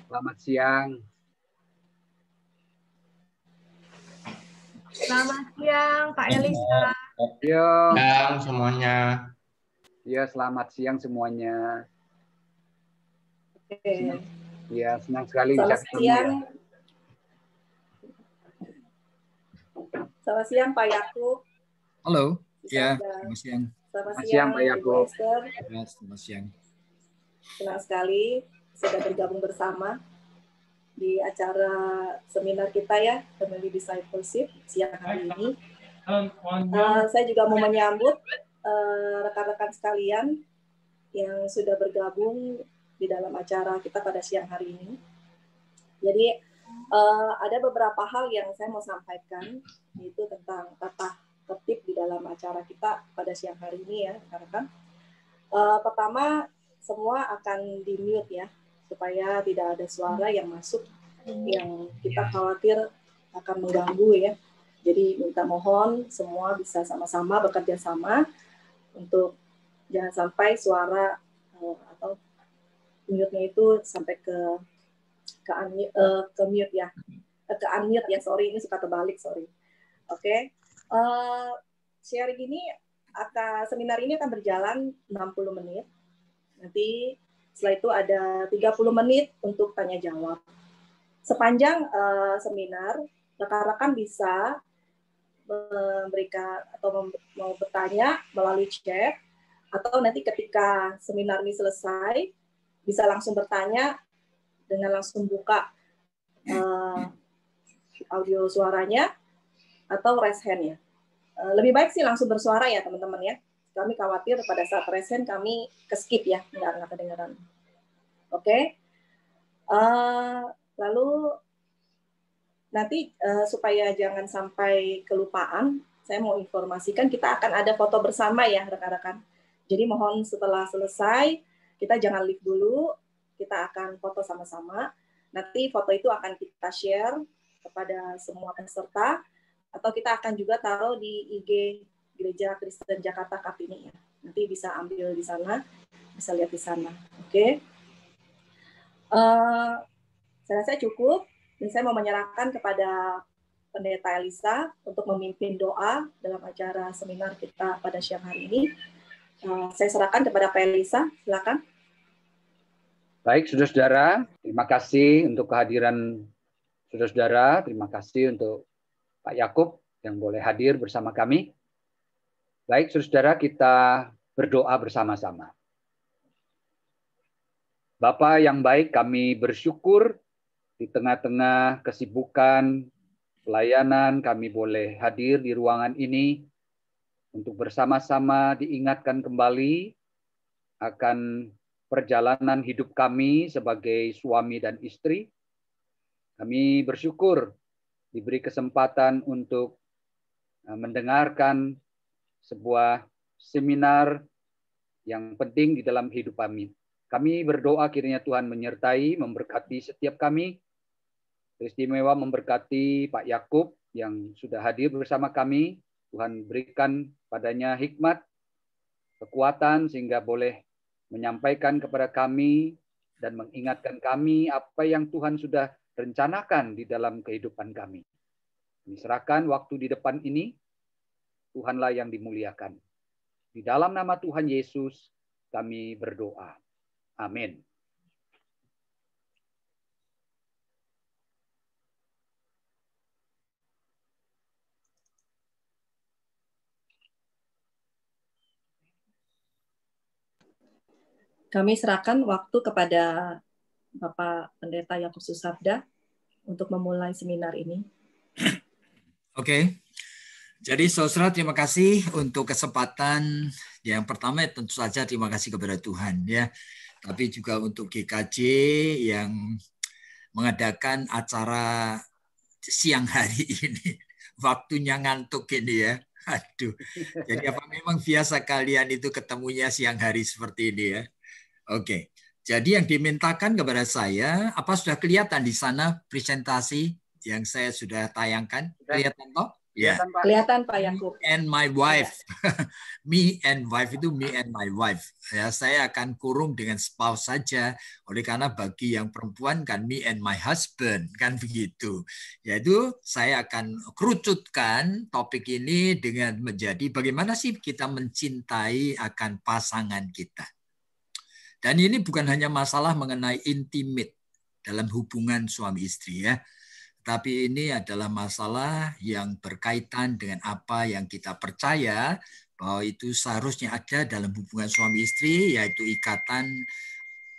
Selamat siang. Selamat siang, Pak Elisa. Yo. Siang semuanya. Ya, selamat siang semuanya. Ya, senang sekali bisa ketemu ya. Selamat siang Pak Yakub. Halo. Ya, selamat siang. Selamat siang Pak Yakub. Ya, selamat siang. Senang sekali sudah bergabung bersama di acara seminar kita ya, Family Discipleship siang hari ini. Saya juga mau menyambut rekan-rekan sekalian yang sudah bergabung di dalam acara kita pada siang hari ini. Jadi ada beberapa hal yang saya mau sampaikan, yaitu tentang tata tertib di dalam acara kita pada siang hari ini ya, rekan-rekan. Pertama, semua akan di-mute ya, supaya tidak ada suara yang masuk yang kita khawatir akan mengganggu ya. Jadi minta mohon semua bisa sama-sama bekerja sama untuk jangan sampai suara atau mute-nya itu sampai ke mute ya. Ke unmute ya, sorry, ini suka terbalik, sorry. Oke. Sharing ini seminar ini akan berjalan 60 menit. Nanti setelah itu ada 30 menit untuk tanya jawab. Sepanjang seminar, rekan-rekan bisa memberikan atau mau bertanya melalui chat, atau nanti ketika seminar ini selesai bisa langsung bertanya dengan langsung buka audio suaranya atau raise hand ya. Lebih baik sih langsung bersuara ya teman-teman ya. Kami khawatir pada saat raise hand kami ke-skip ya, nggak kedengaran. Oke. Lalu nanti supaya jangan sampai kelupaan, saya mau informasikan kita akan ada foto bersama ya rekan-rekan. Jadi mohon setelah selesai, kita jangan leave dulu, kita akan foto sama-sama. Nanti foto itu akan kita share kepada semua peserta, atau kita akan juga taruh di IG Gereja Kristen Jakarta Kartini ya. Nanti bisa ambil di sana, bisa lihat di sana. Oke. Saya rasa cukup. Dan saya mau menyerahkan kepada Pendeta Elisa untuk memimpin doa dalam acara seminar kita pada siang hari ini. Saya serahkan kepada Pak Elisa, silakan. Baik, saudara-saudara, terima kasih untuk kehadiran saudara-saudara. Terima kasih untuk Pak Yakub yang boleh hadir bersama kami. Baik, saudara-saudara, kita berdoa bersama-sama. Bapa yang baik, kami bersyukur di tengah-tengah kesibukan pelayanan, kami boleh hadir di ruangan ini untuk bersama-sama diingatkan kembali akan perjalanan hidup kami sebagai suami dan istri. Kami bersyukur diberi kesempatan untuk mendengarkan sebuah seminar yang penting di dalam hidup kami. Kami berdoa kiranya Tuhan menyertai, memberkati setiap kami, teristimewa memberkati Pak Yakub yang sudah hadir bersama kami. Tuhan berikan padanya hikmat, kekuatan sehingga boleh menyampaikan kepada kami dan mengingatkan kami apa yang Tuhan sudah rencanakan di dalam kehidupan kami. Kami serahkan waktu di depan ini, Tuhanlah yang dimuliakan. Di dalam nama Tuhan Yesus kami berdoa. Amin. Kami serahkan waktu kepada Bapak Pendeta Yakub Susabda untuk memulai seminar ini. Oke. Jadi saudara, terima kasih untuk kesempatan. Yang pertama tentu saja terima kasih kepada Tuhan ya. Tapi juga untuk GKJ yang mengadakan acara siang hari ini. Waktunya ngantuk ini ya. Aduh. Jadi apa memang biasa kalian itu ketemunya siang hari seperti ini ya? Oke. Jadi yang dimintakan kepada saya, apa sudah kelihatan di sana presentasi yang saya sudah tayangkan? Kelihatan toh? Kelihatan, Pak. Kelihatan Pak Yakub. And my wife. Me and wife itu me and my wife. Ya, saya akan kurung dengan spouse saja. Oleh karena bagi yang perempuan kan me and my husband, kan begitu. Yaitu saya akan kerucutkan topik ini dengan menjadi bagaimana sih kita mencintai akan pasangan kita. Dan ini bukan hanya masalah mengenai intimate dalam hubungan suami istri ya. Tapi ini adalah masalah yang berkaitan dengan apa yang kita percaya bahwa itu seharusnya ada dalam hubungan suami istri, yaitu ikatan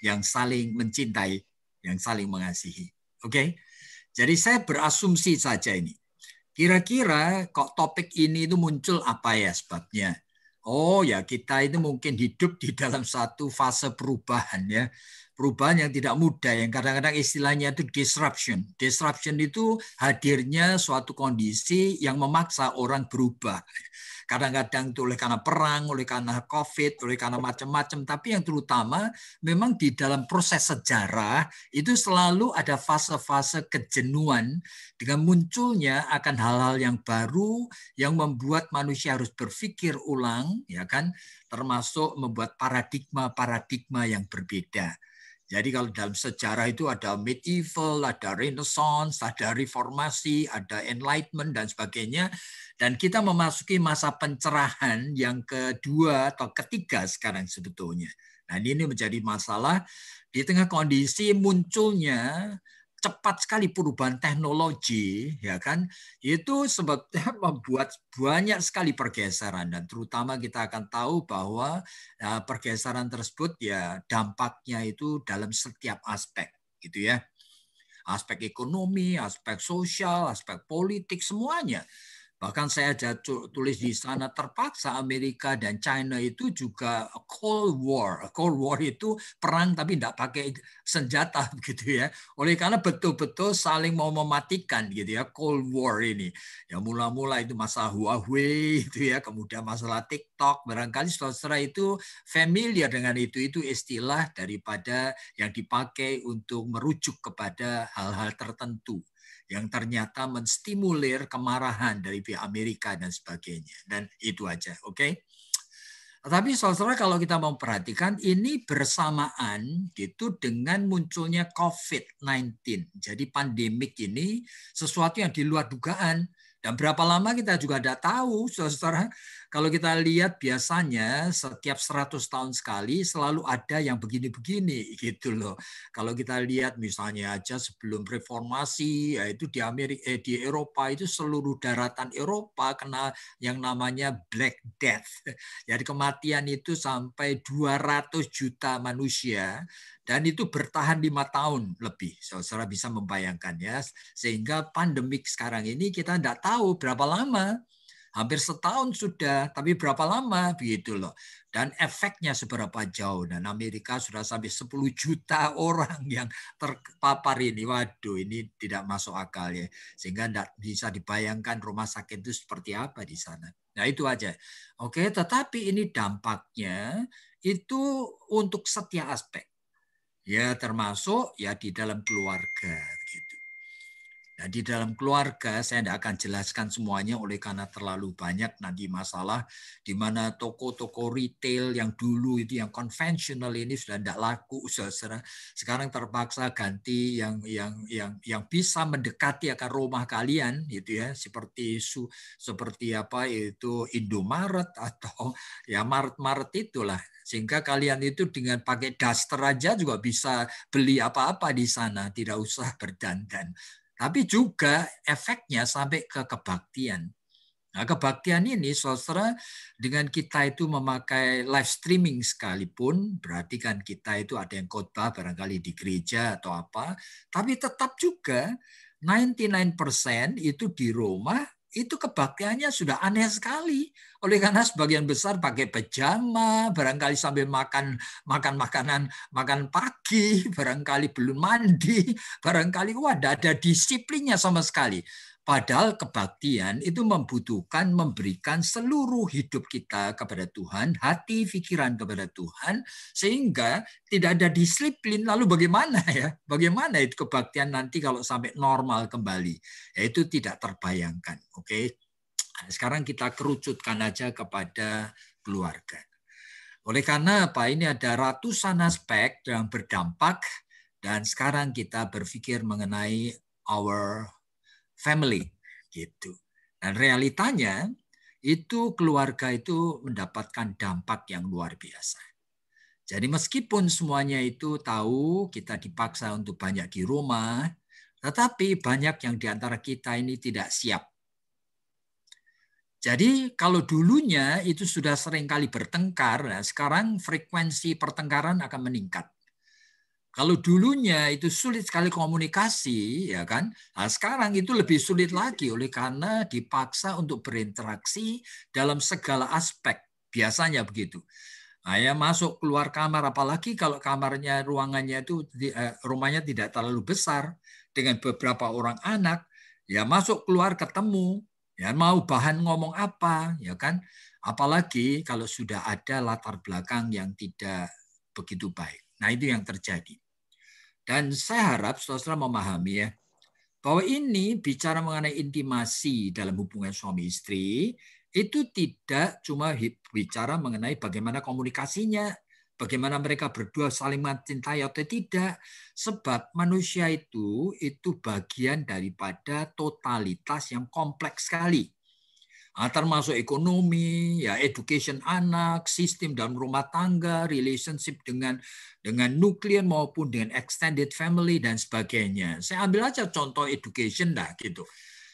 yang saling mencintai, yang saling mengasihi. Oke? Jadi saya berasumsi saja ini. Kira-kira kok topik ini itu muncul apa ya sebabnya? Oh ya, kita itu mungkin hidup di dalam satu fase perubahan ya. Perubahan yang tidak mudah, yang kadang-kadang istilahnya itu disruption. Disruption itu hadirnya suatu kondisi yang memaksa orang berubah. Kadang-kadang itu oleh karena perang, oleh karena COVID, oleh karena macam-macam. Tapi yang terutama memang di dalam proses sejarah itu selalu ada fase-fase kejenuhan dengan munculnya akan hal-hal yang baru yang membuat manusia harus berpikir ulang, ya kan? Termasuk membuat paradigma-paradigma yang berbeda. Jadi kalau dalam sejarah itu ada medieval, ada renaissance, ada reformasi, ada enlightenment, dan sebagainya. Dan kita memasuki masa pencerahan yang kedua atau ketiga sekarang sebetulnya. Nah ini menjadi masalah di tengah kondisi munculnya cepat sekali perubahan teknologi, ya kan? Itu sebabnya membuat banyak sekali pergeseran dan terutama kita akan tahu bahwa pergeseran tersebut ya dampaknya itu dalam setiap aspek, gitu ya. Aspek ekonomi, aspek sosial, aspek politik semuanya. Bahkan saya ada tulis di sana terpaksa Amerika dan China itu juga Cold War. Cold War itu perang tapi tidak pakai senjata gitu ya. Oleh karena betul-betul saling mau mematikan gitu ya Cold War ini. Ya mula-mula itu masalah Huawei itu ya, kemudian masalah TikTok. Barangkali saudara itu familiar dengan itu istilah daripada yang dipakai untuk merujuk kepada hal-hal tertentu yang ternyata menstimulir kemarahan dari pihak Amerika dan sebagainya. Dan itu aja, oke? Tapi saudara kalau kita mau perhatikan ini bersamaan gitu dengan munculnya COVID-19. Jadi pandemik ini sesuatu yang di luar dugaan. Dan berapa lama kita juga tidak tahu, saudara. Kalau kita lihat biasanya setiap 100 tahun sekali selalu ada yang begini-begini gitu loh. Kalau kita lihat misalnya aja sebelum reformasi, yaitu di Eropa itu seluruh daratan Eropa kena yang namanya Black Death. Jadi kematian itu sampai 200 juta manusia. Dan itu bertahan 5 tahun lebih. Saudara bisa membayangkan ya. Sehingga pandemik sekarang ini kita tidak tahu berapa lama. Hampir setahun sudah, tapi berapa lama begitu loh. Dan efeknya seberapa jauh. Dan Amerika sudah sampai 10 juta orang yang terpapar ini. Waduh, ini tidak masuk akal ya. Sehingga tidak bisa dibayangkan rumah sakit itu seperti apa di sana. Nah itu aja. Oke, tetapi ini dampaknya itu untuk setiap aspek. Ya termasuk ya di dalam keluarga gitu. Nah, di dalam keluarga saya tidak akan jelaskan semuanya oleh karena terlalu banyak nanti masalah di mana toko-toko retail yang dulu itu yang konvensional ini sudah tidak laku, sekarang terpaksa ganti yang bisa mendekati akan rumah kalian gitu ya, seperti apa itu Indomaret atau ya Maret itulah. Sehingga kalian itu dengan pakai daster aja juga bisa beli apa-apa di sana, tidak usah berdandan. Tapi juga efeknya sampai ke kebaktian. Nah, kebaktian ini, saudara, dengan kita itu memakai live streaming sekalipun, berarti kan kita itu ada yang khotbah barangkali di gereja atau apa, tapi tetap juga 99% itu di rumah, itu kebaktiannya sudah aneh sekali. Oleh karena sebagian besar pakai pejama, barangkali sambil makan pagi, barangkali belum mandi, barangkali tidak ada disiplinnya sama sekali. Padahal kebaktian itu membutuhkan memberikan seluruh hidup kita kepada Tuhan, hati, pikiran kepada Tuhan, sehingga tidak ada disiplin. Lalu bagaimana ya? Bagaimana itu kebaktian nanti kalau sampai normal kembali? Ya, itu tidak terbayangkan. Oke. Nah, sekarang kita kerucutkan aja kepada keluarga. Oleh karena apa? Ini ada ratusan aspek yang berdampak dan sekarang kita berpikir mengenai our family gitu. Dan realitanya itu keluarga itu mendapatkan dampak yang luar biasa. Jadi meskipun semuanya itu tahu kita dipaksa untuk banyak di rumah, tetapi banyak yang di antara kita ini tidak siap. Jadi kalau dulunya itu sudah sering kali bertengkar, nah sekarang frekuensi pertengkaran akan meningkat. Kalau dulunya itu sulit sekali komunikasi, ya kan? Nah, sekarang itu lebih sulit lagi oleh karena dipaksa untuk berinteraksi dalam segala aspek. Biasanya begitu. Nah, ya masuk keluar kamar, apalagi kalau kamarnya ruangannya itu rumahnya tidak terlalu besar dengan beberapa orang anak, ya masuk keluar ketemu. Ya, mau bahan ngomong apa, ya kan? Apalagi kalau sudah ada latar belakang yang tidak begitu baik. Nah, itu yang terjadi. Dan saya harap saudara memahami ya, bahwa ini bicara mengenai intimasi dalam hubungan suami istri, itu tidak cuma bicara mengenai bagaimana komunikasinya, bagaimana mereka berdua saling mencintai atau tidak. Sebab manusia itu bagian daripada totalitas yang kompleks sekali. Termasuk ekonomi, ya education anak, sistem dalam rumah tangga, relationship dengan nuklir maupun dengan extended family dan sebagainya. Saya ambil aja contoh education dah gitu.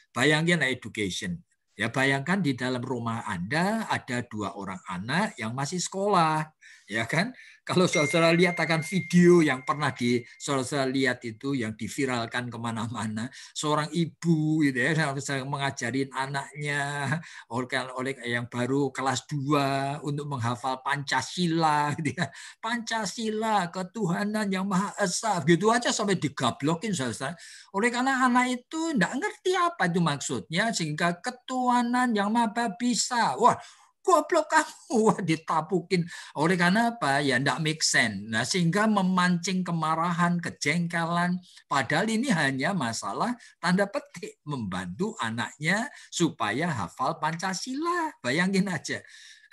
Bayangin education. Ya bayangkan di dalam rumah Anda ada 2 orang anak yang masih sekolah, ya kan? Kalau saudara lihat akan video yang pernah saudara lihat itu yang diviralkan kemana-mana, seorang ibu gitu ya mengajarin anaknya oleh yang baru kelas 2 untuk menghafal Pancasila, gitu ya. Pancasila, ketuhanan yang Maha Esa, gitu aja sampai digablokin saudara. Oleh karena anak itu tidak ngerti apa itu maksudnya, sehingga ketuhanan yang Maha Bisa. Wah, goblok kamu, wah ditapukin. Oleh karena apa? Ya tidak make sense. Nah, sehingga memancing kemarahan, kejengkelan. Padahal ini hanya masalah tanda petik membantu anaknya supaya hafal Pancasila. Bayangin aja.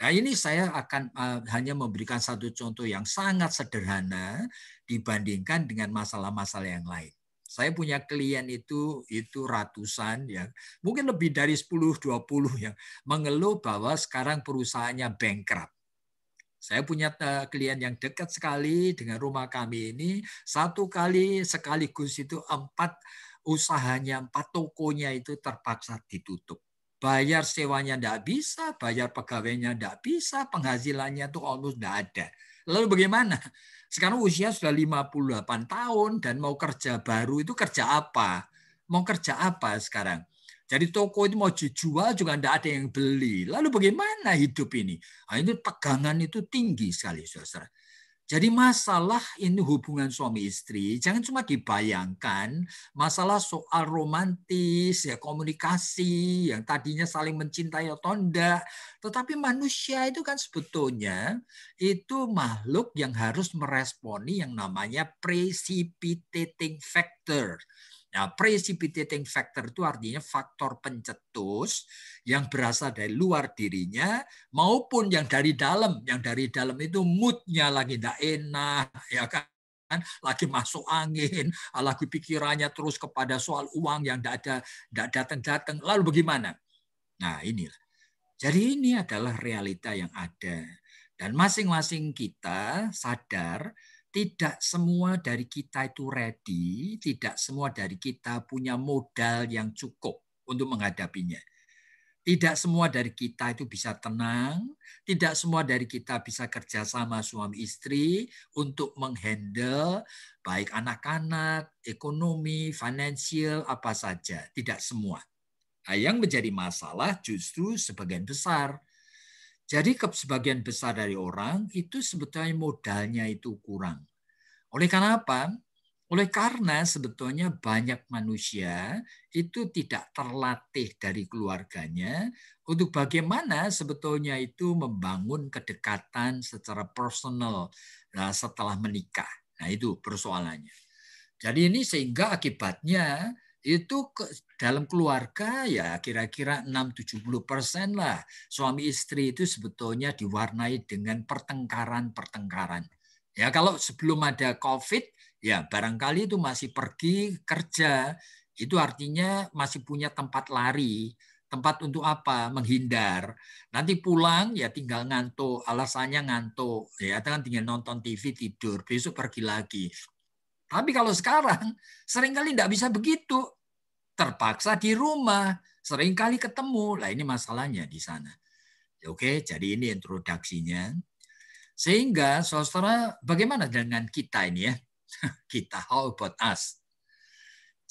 Nah, ini saya akan hanya memberikan satu contoh yang sangat sederhana dibandingkan dengan masalah-masalah yang lain. Saya punya klien itu ratusan ya, mungkin lebih dari 10-20 yang mengeluh bahwa sekarang perusahaannya bankrupt. Saya punya klien yang dekat sekali dengan rumah kami ini, satu kali sekaligus itu 4 usahanya, 4 tokonya itu terpaksa ditutup. Bayar sewanya tidak bisa, bayar pegawainya tidak bisa, penghasilannya itu almost tidak ada. Lalu bagaimana? Sekarang usia sudah 58 tahun dan mau kerja baru itu kerja apa? Mau kerja apa sekarang? Jadi toko itu mau dijual juga tidak ada yang beli. Lalu bagaimana hidup ini? Nah, itu tegangan itu tinggi sekali, saudara. Jadi masalah ini hubungan suami istri jangan cuma dibayangkan masalah soal romantis, ya komunikasi yang tadinya saling mencintai atau enggak, tetapi manusia itu kan sebetulnya itu makhluk yang harus meresponi yang namanya precipitating factor. Nah, precipitating factor itu artinya faktor pencetus yang berasal dari luar dirinya maupun yang dari dalam. Yang dari dalam itu moodnya lagi tidak enak, ya kan? Lagi masuk angin, lagi pikirannya terus kepada soal uang yang tidak datang-datang. Lalu bagaimana? Nah, inilah. Jadi ini adalah realita yang ada. Dan masing-masing kita sadar tidak semua dari kita itu ready, tidak semua dari kita punya modal yang cukup untuk menghadapinya. Tidak semua dari kita itu bisa tenang, tidak semua dari kita bisa kerjasama suami istri untuk menghandle baik anak-anak, ekonomi, finansial, apa saja. Tidak semua. Nah, yang menjadi masalah justru sebagian besar. Jadi sebagian besar dari orang itu sebetulnya modalnya itu kurang. Oleh karena apa? Oleh karena sebetulnya banyak manusia itu tidak terlatih dari keluarganya untuk bagaimana sebetulnya itu membangun kedekatan secara personal setelah menikah. Nah, itu persoalannya. Jadi ini sehingga akibatnya itu dalam keluarga ya kira-kira 6-70% lah suami istri itu sebetulnya diwarnai dengan pertengkaran-pertengkaran. Ya kalau sebelum ada COVID ya barangkali itu masih pergi kerja, itu artinya masih punya tempat lari, tempat untuk apa? Menghindar. Nanti pulang ya tinggal ngantuk, alasannya ngantuk, ya kan tinggal nonton TV tidur, besok pergi lagi. Tapi kalau sekarang seringkali tidak bisa begitu. Terpaksa di rumah, seringkali ketemu. Lah ini masalahnya di sana. Oke, jadi ini introduksinya. Sehingga saudara, bagaimana dengan kita ini ya? Kita, how about us?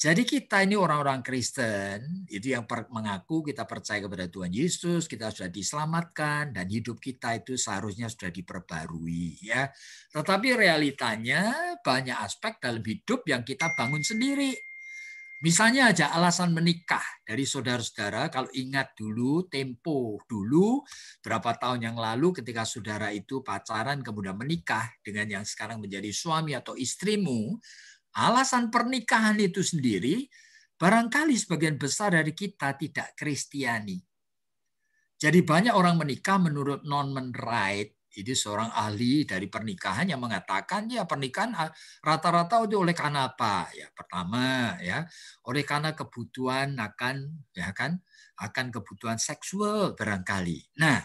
Jadi kita ini orang-orang Kristen, itu yang mengaku kita percaya kepada Tuhan Yesus, kita sudah diselamatkan, dan hidup kita itu seharusnya sudah diperbarui. Ya. Tetapi realitanya banyak aspek dalam hidup yang kita bangun sendiri. Misalnya aja alasan menikah dari saudara-saudara, kalau ingat dulu, tempo dulu, berapa tahun yang lalu ketika saudara itu pacaran kemudian menikah dengan yang sekarang menjadi suami atau istrimu, alasan pernikahan itu sendiri, barangkali sebagian besar dari kita tidak Kristiani. Jadi banyak orang menikah menurut Norman Wright, itu seorang ahli dari pernikahan yang mengatakan ya pernikahan rata-rata oleh karena apa? Ya pertama ya oleh karena kebutuhan akan kebutuhan seksual barangkali. Nah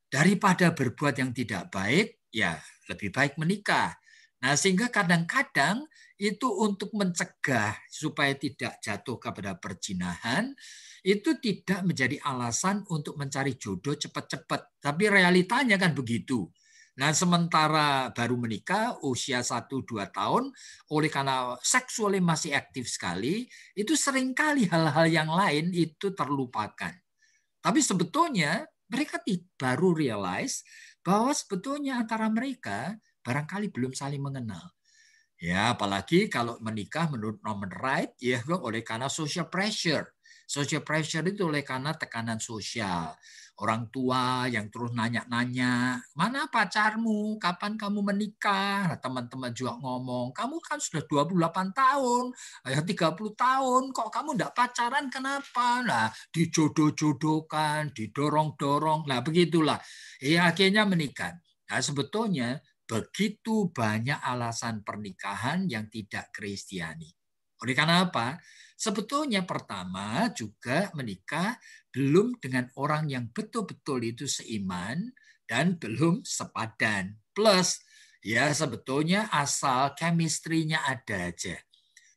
daripada berbuat yang tidak baik ya lebih baik menikah. Nah sehingga kadang-kadang itu untuk mencegah supaya tidak jatuh kepada perzinahan, itu tidak menjadi alasan untuk mencari jodoh cepat-cepat. Tapi realitanya kan begitu. Nah sementara baru menikah usia 1-2 tahun, oleh karena seksualnya masih aktif sekali, itu seringkali hal-hal yang lain itu terlupakan. Tapi sebetulnya mereka baru realize bahwa sebetulnya antara mereka barangkali belum saling mengenal. Ya, apalagi kalau menikah menurut Norman Wright ya oleh karena social pressure. Social pressure itu oleh karena tekanan sosial. Orang tua yang terus nanya-nanya, mana pacarmu? Kapan kamu menikah? Nah, teman-teman juga ngomong, kamu kan sudah 28 tahun, 30 tahun, kok kamu enggak pacaran kenapa? Nah, dijodoh-jodohkan, didorong-dorong. Nah, begitulah. Ya, akhirnya menikah. Nah, sebetulnya begitu banyak alasan pernikahan yang tidak Kristiani. Oleh karena apa? Sebetulnya pertama juga menikah belum dengan orang yang betul-betul itu seiman dan belum sepadan. Plus ya sebetulnya asal chemistry-nya ada aja.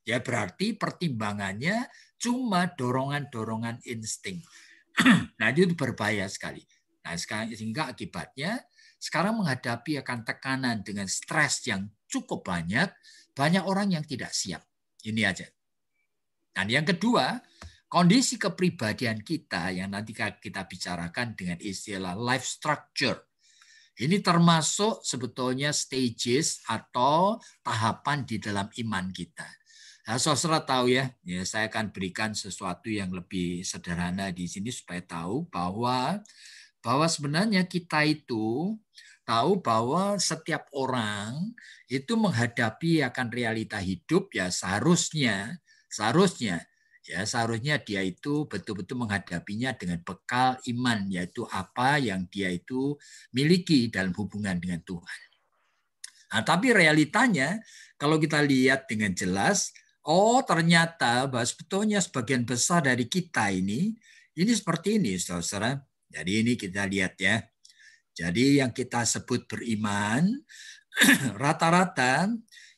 Ya berarti pertimbangannya cuma dorongan-dorongan insting. Nah itu berbahaya sekali. Nah sehingga akibatnya sekarang menghadapi akan tekanan dengan stres yang cukup banyak orang yang tidak siap. Ini aja. Dan yang kedua, kondisi kepribadian kita yang nanti kita bicarakan dengan istilah life structure. Ini termasuk sebetulnya stages atau tahapan di dalam iman kita. Nah, saudara tahu ya, saya akan berikan sesuatu yang lebih sederhana di sini supaya tahu bahwa sebenarnya kita itu tahu bahwa setiap orang itu menghadapi akan realita hidup ya seharusnya dia itu betul-betul menghadapinya dengan bekal iman, yaitu apa yang dia itu miliki dalam hubungan dengan Tuhan. Nah, tapi realitanya kalau kita lihat dengan jelas, ternyata bahwa sebetulnya sebagian besar dari kita ini seperti ini, saudara. Jadi ini kita lihat ya. Jadi yang kita sebut beriman, rata-rata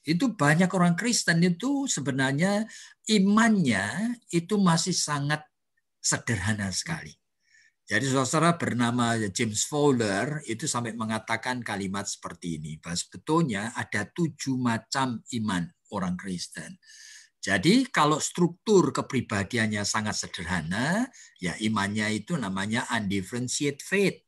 itu banyak orang Kristen itu sebenarnya imannya itu masih sangat sederhana sekali. Jadi saudara bernama James Fowler itu sampai mengatakan kalimat seperti ini, bahwa sebetulnya ada 7 macam iman orang Kristen. Jadi kalau struktur kepribadiannya sangat sederhana, ya imannya itu namanya undifferentiated faith.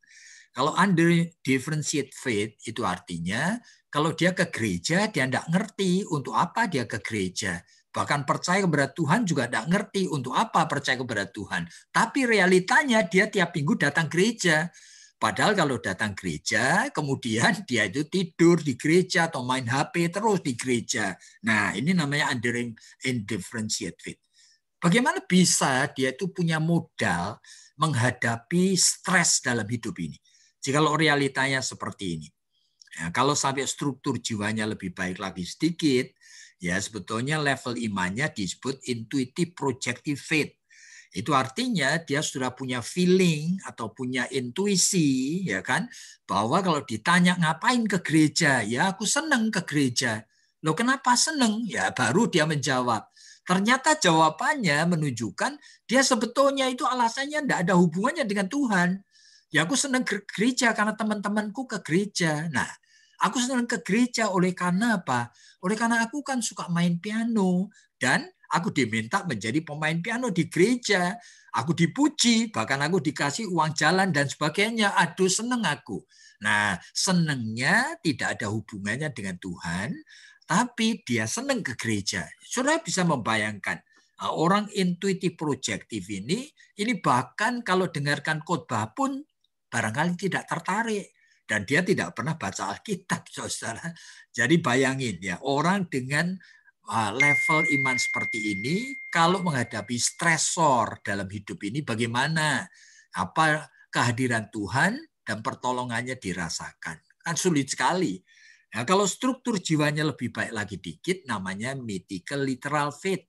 Kalau undifferentiated faith itu artinya kalau dia ke gereja, dia tidak ngerti untuk apa dia ke gereja. Bahkan percaya kepada Tuhan juga tidak ngerti untuk apa percaya kepada Tuhan. Tapi realitanya dia tiap minggu datang gereja. Padahal kalau datang gereja, kemudian dia itu tidur di gereja atau main HP terus di gereja. Nah ini namanya undifferentiated faith. Bagaimana bisa dia itu punya modal menghadapi stres dalam hidup ini? Jikalau realitanya seperti ini. Ya, kalau sampai struktur jiwanya lebih baik lagi sedikit, ya sebetulnya level imannya disebut intuitive projective faith. Itu artinya dia sudah punya feeling atau punya intuisi, ya kan, bahwa kalau ditanya ngapain ke gereja, ya aku senang ke gereja. Loh kenapa senang? Ya baru dia menjawab. Ternyata jawabannya menunjukkan dia sebetulnya itu alasannya tidak ada hubungannya dengan Tuhan. Ya aku senang ke gereja karena teman-temanku ke gereja. Nah, aku senang ke gereja oleh karena apa? Oleh karena aku kan suka main piano dan aku diminta menjadi pemain piano di gereja. Aku dipuji, bahkan aku dikasih uang jalan dan sebagainya. Aduh, senang aku. Nah, senangnya tidak ada hubungannya dengan Tuhan, tapi dia senang ke gereja. Saudara bisa membayangkan, orang intuitif projektif ini bahkan kalau dengarkan khotbah pun barangkali tidak tertarik. Dan dia tidak pernah baca Alkitab, saudara. Jadi bayangin ya, orang dengan level iman seperti ini, kalau menghadapi stresor dalam hidup ini, bagaimana? Apa kehadiran Tuhan dan pertolongannya dirasakan? Kan sulit sekali. Nah, kalau struktur jiwanya lebih baik lagi dikit, namanya mythical literal faith.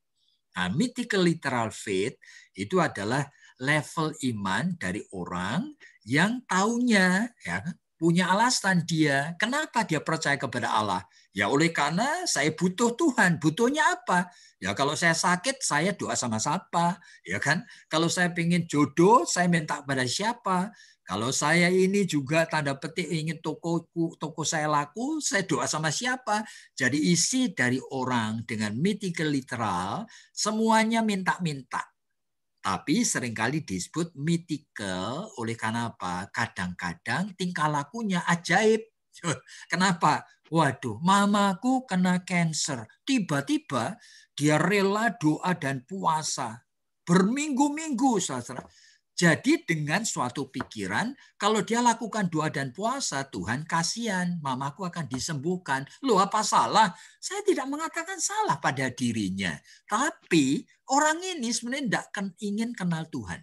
Nah, mythical literal faith itu adalah level iman dari orang yang taunya, ya, punya alasan dia. Kenapa dia percaya kepada Allah? Ya oleh karena saya butuh Tuhan. Butuhnya apa? Ya kalau saya sakit, saya doa sama siapa? Ya kan? Kalau saya pengen jodoh, saya minta kepada siapa? Kalau saya ini juga tanda petik ingin toko saya laku, saya doa sama siapa? Jadi isi dari orang dengan mythical literal, semuanya minta-minta. Tapi seringkali disebut mythical oleh karena apa? Kadang-kadang tingkah lakunya ajaib. Kenapa? Waduh, mamaku kena cancer. Tiba-tiba dia rela doa dan puasa. Berminggu-minggu, saudara. Jadi dengan suatu pikiran, kalau dia lakukan doa dan puasa, Tuhan kasihan, mamaku akan disembuhkan. Loh apa salah? Saya tidak mengatakan salah pada dirinya. Tapi orang ini sebenarnya tidak ingin kenal Tuhan.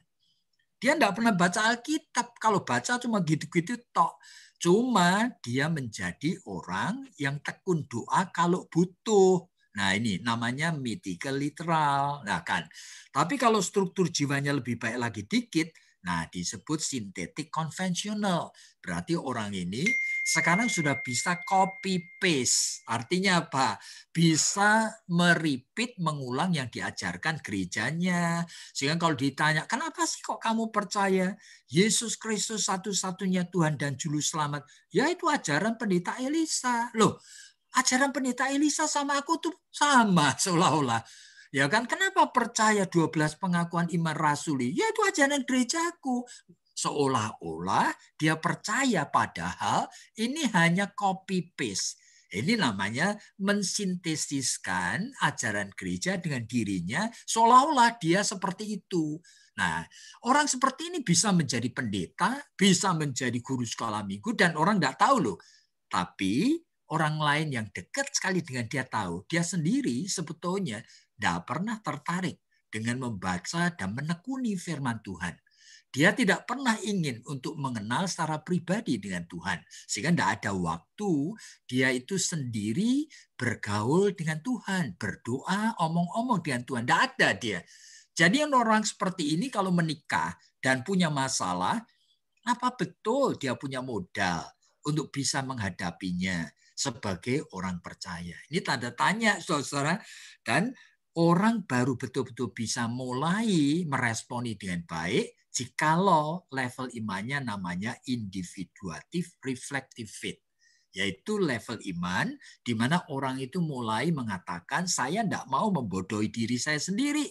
Dia tidak pernah baca Alkitab. Kalau baca cuma gitu-gitu tok. Cuma dia menjadi orang yang tekun doa kalau butuh. Nah ini namanya mythical literal. Nah kan. Tapi kalau struktur jiwanya lebih baik lagi dikit, nah disebut sintetik konvensional. Berarti orang ini sekarang sudah bisa copy paste. Artinya apa? Bisa meripit, mengulang yang diajarkan gerejanya. Sehingga kalau ditanya, kenapa sih kok kamu percaya Yesus Kristus satu-satunya Tuhan dan Juru Selamat? Ya itu ajaran pendeta Elisa. Loh, ajaran pendeta Elisa sama aku tuh sama seolah-olah. Ya kan, kenapa percaya 12 pengakuan iman rasuli? Ya itu ajaran gerejaku. Seolah-olah dia percaya padahal ini hanya copy paste. Ini namanya mensintesiskan ajaran gereja dengan dirinya seolah-olah dia seperti itu. Nah, orang seperti ini bisa menjadi pendeta, bisa menjadi guru sekolah minggu, dan orang tidak tahu loh. Tapi orang lain yang dekat sekali dengan dia tahu, dia sendiri sebetulnya tidak pernah tertarik dengan membaca dan menekuni firman Tuhan. Dia tidak pernah ingin untuk mengenal secara pribadi dengan Tuhan. Sehingga tidak ada waktu dia itu sendiri bergaul dengan Tuhan. Berdoa, omong-omong dengan Tuhan. Tidak ada dia. Jadi orang seperti ini kalau menikah dan punya masalah, apa betul dia punya modal untuk bisa menghadapinya sebagai orang percaya? Ini tanda tanya, saudara. Dan orang baru betul-betul bisa mulai meresponi dengan baik jikalau level imannya namanya individuatif reflective faith. Yaitu level iman di mana orang itu mulai mengatakan saya tidak mau membodohi diri saya sendiri.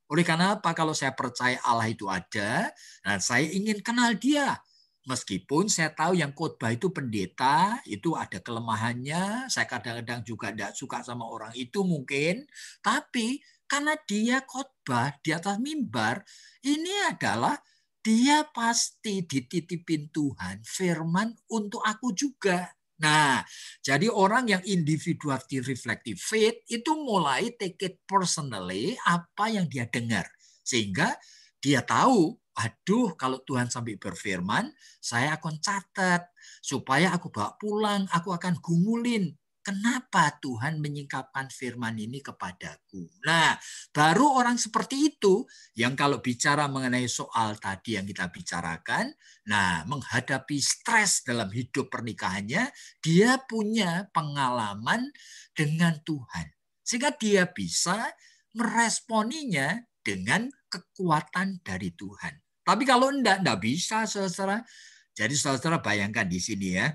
Oleh karena apa? Kalau saya percaya Allah itu ada, dan saya ingin kenal dia. Meskipun saya tahu yang khotbah itu pendeta, itu ada kelemahannya. Saya kadang-kadang juga tidak suka sama orang itu mungkin. Tapi karena dia khotbah di atas mimbar, ini adalah dia pasti dititipin Tuhan firman untuk aku juga. Nah, jadi orang yang individuality reflective faith itu mulai take it personally apa yang dia dengar. Sehingga dia tahu, aduh kalau Tuhan sampai berfirman, saya akan catat. Supaya aku bawa pulang, aku akan gumulin. Kenapa Tuhan menyingkapkan firman ini kepadaku? Nah, baru orang seperti itu yang kalau bicara mengenai soal tadi yang kita bicarakan, nah menghadapi stres dalam hidup pernikahannya, dia punya pengalaman dengan Tuhan. Sehingga dia bisa meresponinya dengan kekuatan dari Tuhan. Tapi kalau enggak bisa, saudara. Jadi saudara bayangkan di sini ya.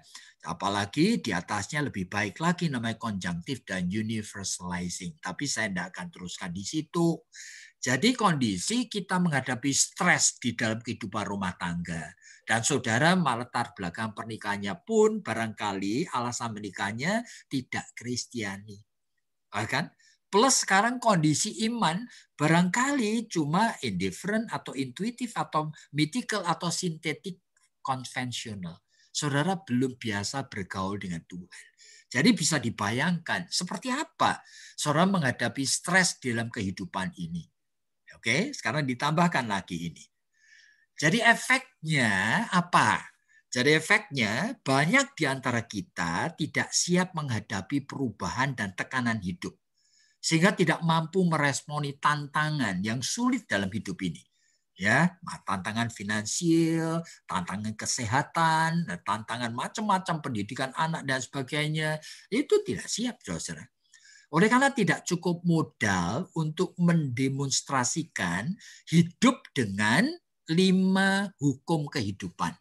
Apalagi di atasnya lebih baik lagi namanya konjunktif dan universalizing. Tapi saya tidak akan teruskan di situ. Jadi kondisi kita menghadapi stres di dalam kehidupan rumah tangga. Dan saudara latar belakang pernikahannya pun barangkali alasan menikahnya tidak Kristiani. Kan? Plus sekarang kondisi iman barangkali cuma indifferent atau intuitif atau mythical atau sintetik konvensional. Saudara belum biasa bergaul dengan Tuhan. Jadi bisa dibayangkan seperti apa saudara menghadapi stres dalam kehidupan ini. Oke, sekarang ditambahkan lagi ini. Jadi efeknya apa? Jadi efeknya banyak di antara kita tidak siap menghadapi perubahan dan tekanan hidup. Sehingga tidak mampu meresponi tantangan yang sulit dalam hidup ini. Ya, tantangan finansial, tantangan kesehatan, tantangan macam-macam pendidikan anak dan sebagainya, itu tidak siap, saudara. Oleh karena tidak cukup modal untuk mendemonstrasikan hidup dengan 5 hukum kehidupan.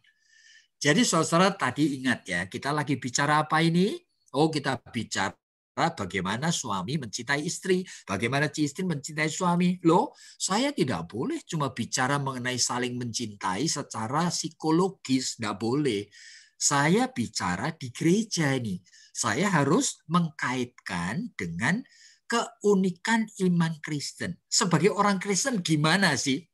Jadi saudara tadi ingat ya, kita lagi bicara apa ini? Oh, kita bicara bagaimana suami mencintai istri, bagaimana istri mencintai suami. Loh, saya tidak boleh cuma bicara mengenai saling mencintai secara psikologis, tidak boleh. Saya bicara di gereja ini. Saya harus mengkaitkan dengan keunikan iman Kristen. Sebagai orang Kristen gimana sih?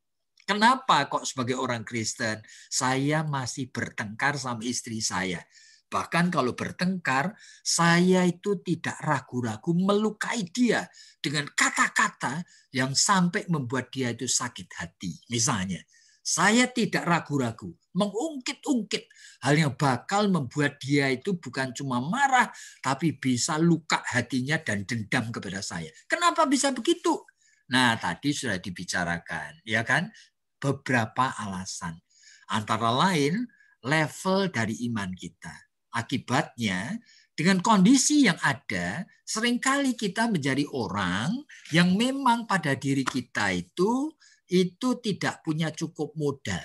Kenapa kok sebagai orang Kristen saya masih bertengkar sama istri saya? Bahkan kalau bertengkar, saya itu tidak ragu-ragu melukai dia dengan kata-kata yang sampai membuat dia itu sakit hati. Misalnya, saya tidak ragu-ragu mengungkit-ungkit hal yang bakal membuat dia itu bukan cuma marah, tapi bisa luka hatinya dan dendam kepada saya. Kenapa bisa begitu? Nah, tadi sudah dibicarakan, ya kan? Beberapa alasan. Antara lain, level dari iman kita. Akibatnya, dengan kondisi yang ada, seringkali kita menjadi orang yang memang pada diri kita itu tidak punya cukup modal.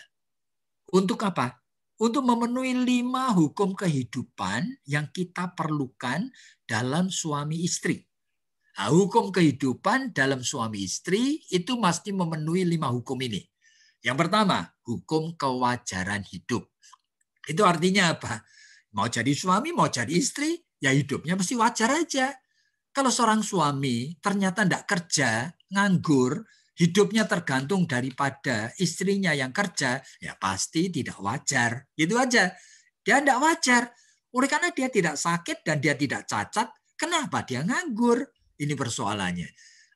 Untuk apa? Untuk memenuhi 5 hukum kehidupan yang kita perlukan dalam suami istri. Nah, hukum kehidupan dalam suami istri itu mesti memenuhi 5 hukum ini. Yang pertama, hukum kewajaran hidup. Itu artinya apa? Mau jadi suami, mau jadi istri, ya hidupnya mesti wajar aja. Kalau seorang suami ternyata tidak kerja, nganggur, hidupnya tergantung daripada istrinya yang kerja, ya pasti tidak wajar. Gitu aja. Dia tidak wajar. Oleh karena dia tidak sakit dan dia tidak cacat, kenapa dia nganggur? Ini persoalannya.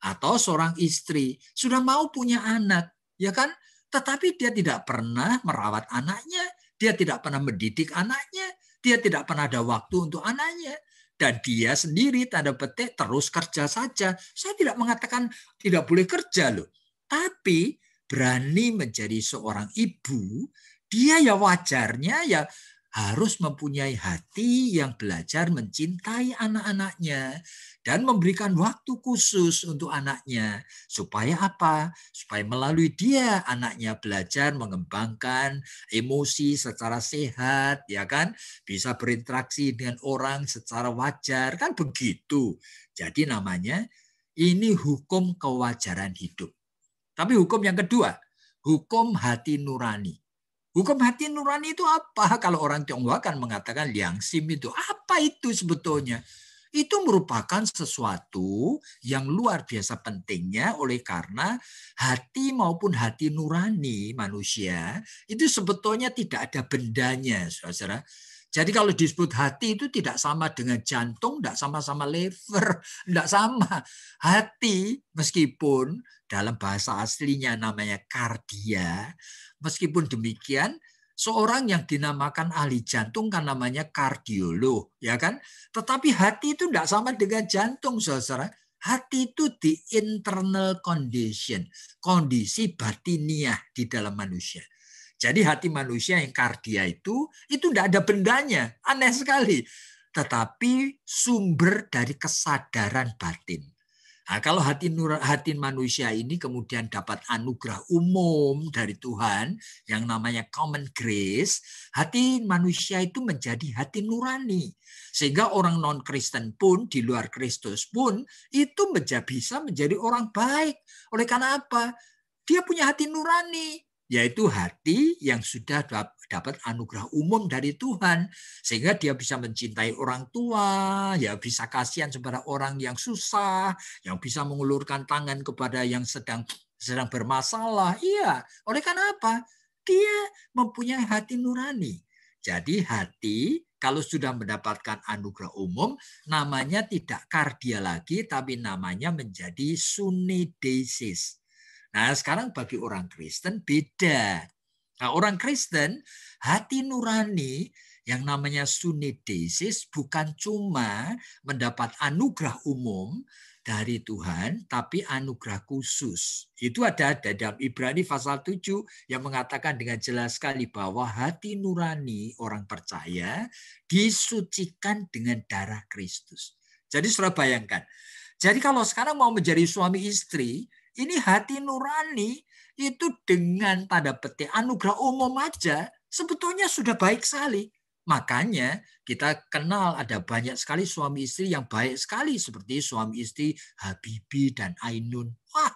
Atau seorang istri sudah mau punya anak, ya kan? Tetapi dia tidak pernah merawat anaknya, dia tidak pernah mendidik anaknya, dia tidak pernah ada waktu untuk anaknya. Dan dia sendiri, tanda petik, terus kerja saja. Saya tidak mengatakan tidak boleh kerja loh. Tapi berani menjadi seorang ibu, dia ya wajarnya ya harus mempunyai hati yang belajar mencintai anak-anaknya dan memberikan waktu khusus untuk anaknya. Supaya apa? Supaya melalui dia anaknya belajar mengembangkan emosi secara sehat, ya kan? Bisa berinteraksi dengan orang secara wajar, kan begitu. Jadi namanya ini hukum kewajaran hidup. Tapi hukum yang kedua, hukum hati nurani. Hukum hati nurani itu apa? Kalau orang Tionghoa kan mengatakan liang sim itu. Apa itu sebetulnya? Itu merupakan sesuatu yang luar biasa pentingnya oleh karena hati maupun hati nurani manusia itu sebetulnya tidak ada bendanya, saudara. Jadi kalau disebut hati itu tidak sama dengan jantung, tidak sama-sama lever, tidak sama. Hati meskipun dalam bahasa aslinya namanya kardia, meskipun demikian seorang yang dinamakan ahli jantung kan namanya kardiolog, ya kan? Tetapi hati itu tidak sama dengan jantung, saudara. Hati itu di internal condition, kondisi batiniah di dalam manusia. Jadi hati manusia yang kardia itu tidak ada bendanya, aneh sekali. Tetapi sumber dari kesadaran batin. Nah, kalau hati manusia ini kemudian dapat anugerah umum dari Tuhan yang namanya common grace, hati manusia itu menjadi hati nurani. Sehingga orang non-Kristen pun, di luar Kristus pun, itu bisa menjadi orang baik. Oleh karena apa? Dia punya hati nurani. Yaitu hati yang sudah dapat anugerah umum dari Tuhan. Sehingga dia bisa mencintai orang tua, ya bisa kasihan kepada orang yang susah, yang bisa mengulurkan tangan kepada yang sedang bermasalah. Iya, oleh karena apa? Dia mempunyai hati nurani. Jadi hati kalau sudah mendapatkan anugerah umum, namanya tidak kardia lagi, tapi namanya menjadi suneidesis. Nah, sekarang bagi orang Kristen beda. Nah, orang Kristen, hati nurani yang namanya suneidesis bukan cuma mendapat anugerah umum dari Tuhan, tapi anugerah khusus. Itu ada dalam Ibrani pasal 7 yang mengatakan dengan jelas sekali bahwa hati nurani orang percaya disucikan dengan darah Kristus. Jadi saudara bayangkan, jadi kalau sekarang mau menjadi suami istri, ini hati nurani itu dengan tanda petik anugerah umum aja sebetulnya sudah baik sekali. Makanya kita kenal ada banyak sekali suami istri yang baik sekali seperti suami istri Habibie dan Ainun. Wah,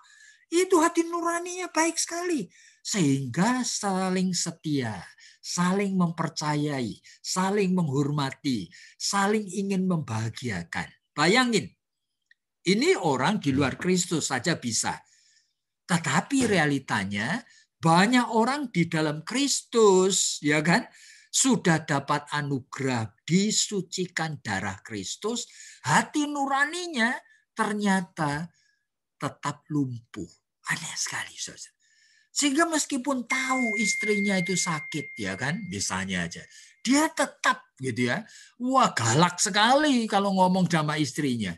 itu hati nuraninya baik sekali. Sehingga saling setia, saling mempercayai, saling menghormati, saling ingin membahagiakan. Bayangin, ini orang di luar Kristus saja bisa. Tetapi realitanya banyak orang di dalam Kristus, ya kan, sudah dapat anugerah disucikan darah Kristus, hati nuraninya ternyata tetap lumpuh. Aneh sekali, saudara. Sehingga meskipun tahu istrinya itu sakit, ya kan, misalnya aja, dia tetap gitu ya, wah galak sekali kalau ngomong sama istrinya.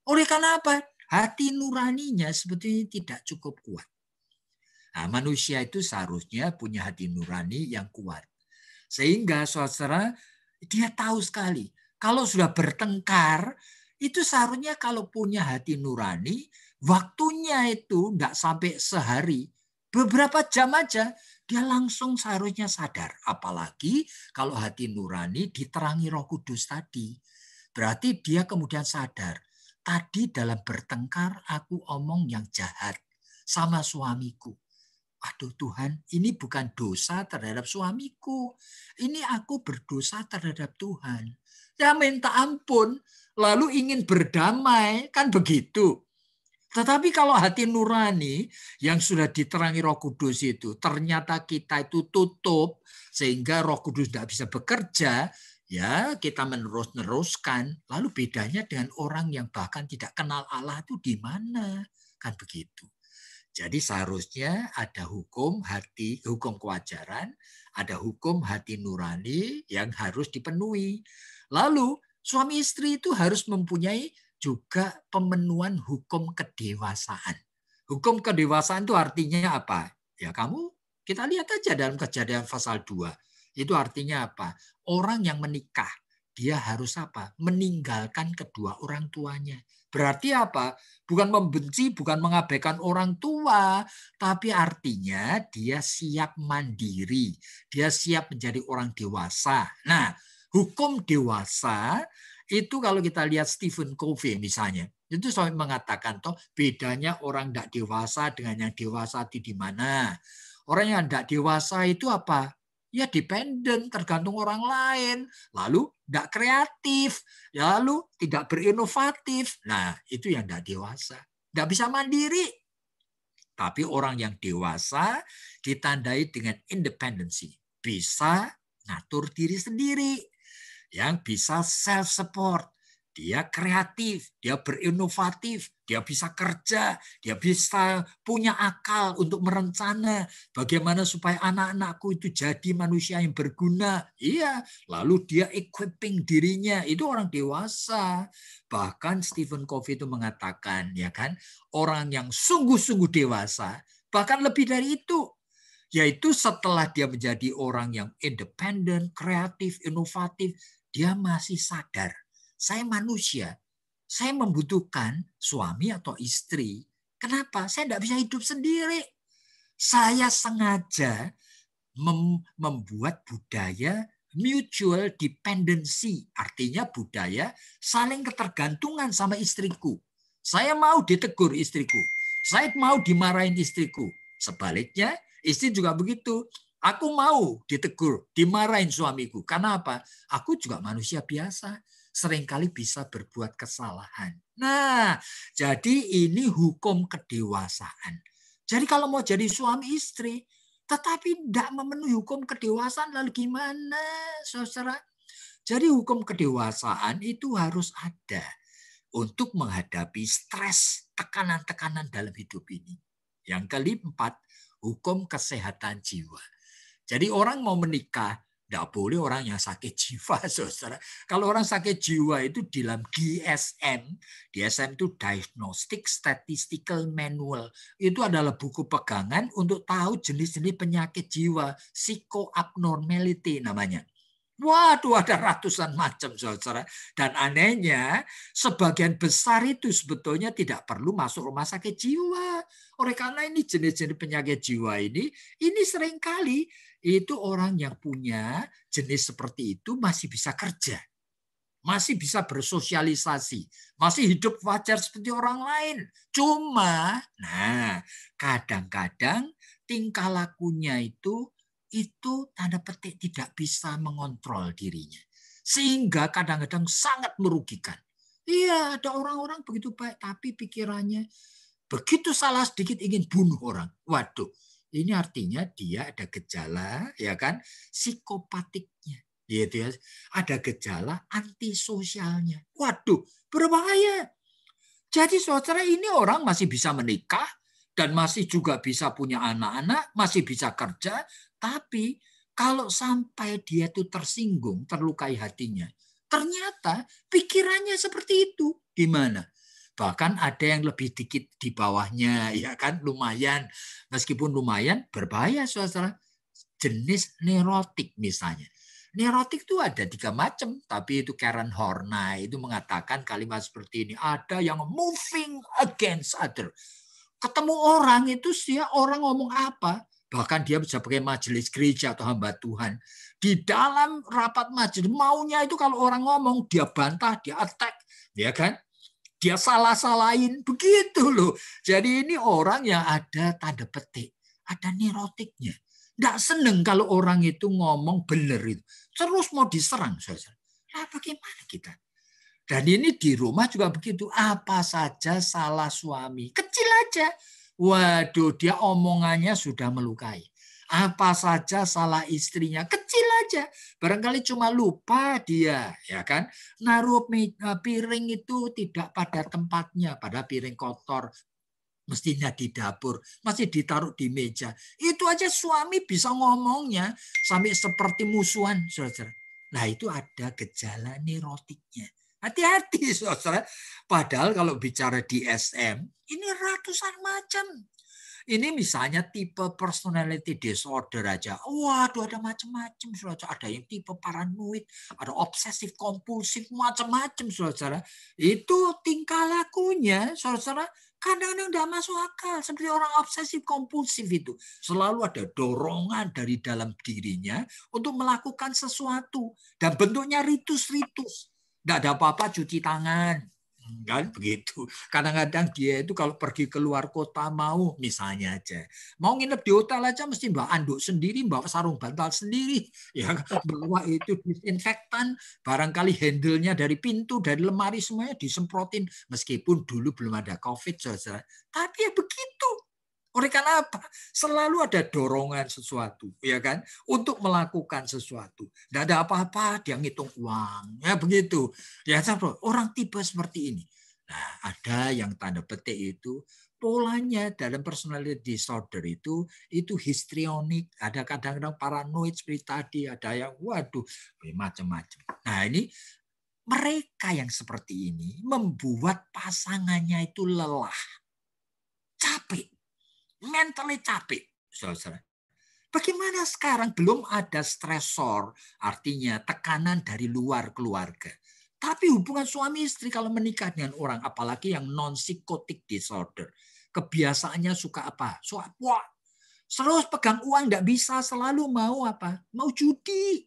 Oleh karena apa? Hati nuraninya sebetulnya tidak cukup kuat. Nah, manusia itu seharusnya punya hati nurani yang kuat. Sehingga saudara, dia tahu sekali. Kalau sudah bertengkar, itu seharusnya kalau punya hati nurani, waktunya itu tidak sampai sehari. Beberapa jam aja, dia langsung seharusnya sadar. Apalagi kalau hati nurani diterangi Roh Kudus tadi. Berarti dia kemudian sadar. Tadi dalam bertengkar aku omong yang jahat sama suamiku. Aduh Tuhan, ini bukan dosa terhadap suamiku. Ini aku berdosa terhadap Tuhan. Ya minta ampun, lalu ingin berdamai, kan begitu. Tetapi kalau hati nurani yang sudah diterangi Roh Kudus itu, ternyata kita itu tutup, sehingga Roh Kudus tidak bisa bekerja, ya kita meneruskan. Lalu bedanya dengan orang yang bahkan tidak kenal Allah itu di mana? Kan begitu. Jadi seharusnya ada hukum hati, hukum kewajaran, ada hukum hati nurani yang harus dipenuhi. Lalu suami istri itu harus mempunyai juga pemenuhan hukum kedewasaan. Hukum kedewasaan itu artinya apa? Ya kita lihat aja dalam Kejadian pasal 2. Itu artinya apa? Orang yang menikah, dia harus apa? Meninggalkan kedua orang tuanya. Berarti apa? Bukan membenci, bukan mengabaikan orang tua, tapi artinya dia siap mandiri. Dia siap menjadi orang dewasa. Nah, hukum dewasa itu kalau kita lihat Stephen Covey misalnya, itu sampai mengatakan toh bedanya orang tidak dewasa dengan yang dewasa itu di mana? Orang yang tidak dewasa itu apa? Ya dependen, tergantung orang lain. Lalu tidak kreatif, lalu tidak berinovatif. Nah, itu yang tidak dewasa. Tidak bisa mandiri. Tapi orang yang dewasa ditandai dengan independensi. Bisa ngatur diri sendiri. yang bisa self-support. Dia kreatif, dia berinovatif, dia bisa kerja, dia bisa punya akal untuk merencana bagaimana supaya anak-anakku itu jadi manusia yang berguna. Iya, lalu dia equipping dirinya, itu orang dewasa. Bahkan Stephen Covey itu mengatakan, ya kan, orang yang sungguh-sungguh dewasa, bahkan lebih dari itu, yaitu setelah dia menjadi orang yang independen, kreatif, inovatif, dia masih sadar, saya manusia, saya membutuhkan suami atau istri. Kenapa? Saya tidak bisa hidup sendiri. Saya sengaja membuat budaya mutual dependency, artinya budaya saling ketergantungan sama istriku. Saya mau ditegur istriku, saya mau dimarahin istriku. Sebaliknya, istri juga begitu. Aku mau ditegur, dimarahin suamiku. Karena apa? Aku juga manusia biasa. Seringkali bisa berbuat kesalahan. Nah, jadi ini hukum kedewasaan. Jadi kalau mau jadi suami istri, tetapi tidak memenuhi hukum kedewasaan, lalu gimana, saudara? Jadi hukum kedewasaan itu harus ada untuk menghadapi stres, tekanan-tekanan dalam hidup ini. Yang keempat, hukum kesehatan jiwa. Jadi orang mau menikah, tidak boleh orang yang sakit jiwa, saudara. Kalau orang sakit jiwa itu di dalam DSM itu Diagnostic Statistical Manual. Itu adalah buku pegangan untuk tahu jenis-jenis penyakit jiwa, psychoabnormality namanya. Waduh, ada ratusan macam, saudara. Dan anehnya, sebagian besar itu sebetulnya tidak perlu masuk rumah sakit jiwa. Oleh karena ini jenis-jenis penyakit jiwa ini seringkali itu orang yang punya jenis seperti itu masih bisa kerja, masih bisa bersosialisasi, masih hidup wajar seperti orang lain. Cuma, kadang-kadang tingkah lakunya itu tanda petik tidak bisa mengontrol dirinya. Sehingga kadang-kadang sangat merugikan. Iya, ada orang-orang begitu baik, tapi pikirannya begitu salah sedikit ingin bunuh orang. Waduh, ini artinya dia ada gejala, ya kan, psikopatiknya. Gitu ya. Ada gejala antisosialnya. Waduh, berbahaya. Jadi saudara, ini orang masih bisa menikah, dan masih juga bisa punya anak-anak, masih bisa kerja, tapi kalau sampai dia itu tersinggung, terlukai hatinya, ternyata pikirannya seperti itu. Gimana? Bahkan ada yang lebih dikit di bawahnya, ya kan, lumayan. Meskipun lumayan, berbahaya, saudara. Jenis neurotik misalnya. Neurotik itu ada 3 macam, tapi itu Karen Horney itu mengatakan kalimat seperti ini, ada yang moving against other. Ketemu orang itu orang ngomong apa, bahkan dia bisa pakai majelis gereja atau hamba Tuhan. Di dalam rapat majelis, maunya itu kalau orang ngomong, dia bantah, dia attack, ya kan? Dia salah-salahin, begitu loh. Jadi ini orang yang ada tanda petik, ada neurotiknya. Nggak seneng kalau orang itu ngomong benar itu. Terus mau diserang, saudara. Nah, bagaimana kita? Dan ini di rumah juga begitu. Apa saja salah suami, kecil aja. Waduh, dia omongannya sudah melukai. Apa saja salah istrinya, kecil aja. Barangkali cuma lupa dia, ya kan? Naruh piring itu tidak pada tempatnya, pada piring kotor. Mestinya di dapur, masih ditaruh di meja. Itu aja suami bisa ngomongnya sampai seperti musuhan, saudara. Nah, itu ada gejala neurotiknya. Hati-hati, saudara. Padahal kalau bicara DSM, ini ratusan macam. Ini misalnya tipe personality disorder aja. Waduh, ada macam-macam, saudara. Ada yang tipe paranoid, ada obsesif kompulsif, macam-macam, saudara. Itu tingkah lakunya, saudara. Kadang-kadang tidak masuk akal. Seperti orang obsesif kompulsif itu. Selalu ada dorongan dari dalam dirinya untuk melakukan sesuatu. Dan bentuknya ritus-ritus. Tidak ada apa-apa cuci tangan. Kan begitu. Kadang-kadang dia itu kalau pergi keluar kota mau, misalnya aja. Mau nginep di hotel aja mesti bawa anduk sendiri, bawa sarung bantal sendiri. Ya, bawa itu disinfektan. Barangkali handle-nya dari pintu, dari lemari semuanya disemprotin. Meskipun dulu belum ada COVID, saudara. Tapi ya begitu. Oleh karena apa? Selalu ada dorongan sesuatu, ya kan, untuk melakukan sesuatu. Tidak ada apa-apa, dia ngitung uang, ya begitu. Ya, orang tipe seperti ini. Nah, ada yang tanda petik itu polanya dalam personality disorder itu histrionik, ada kadang-kadang paranoid seperti tadi, ada yang waduh macam-macam. Nah, ini mereka yang seperti ini membuat pasangannya itu lelah, capek. Mentally capek, saudara. Bagaimana sekarang belum ada stresor, artinya tekanan dari luar keluarga. Tapi hubungan suami istri kalau menikah dengan orang, apalagi yang non-psychotic disorder, kebiasaannya suka apa? Wah, terus pegang uang tidak bisa, selalu mau apa? Mau judi.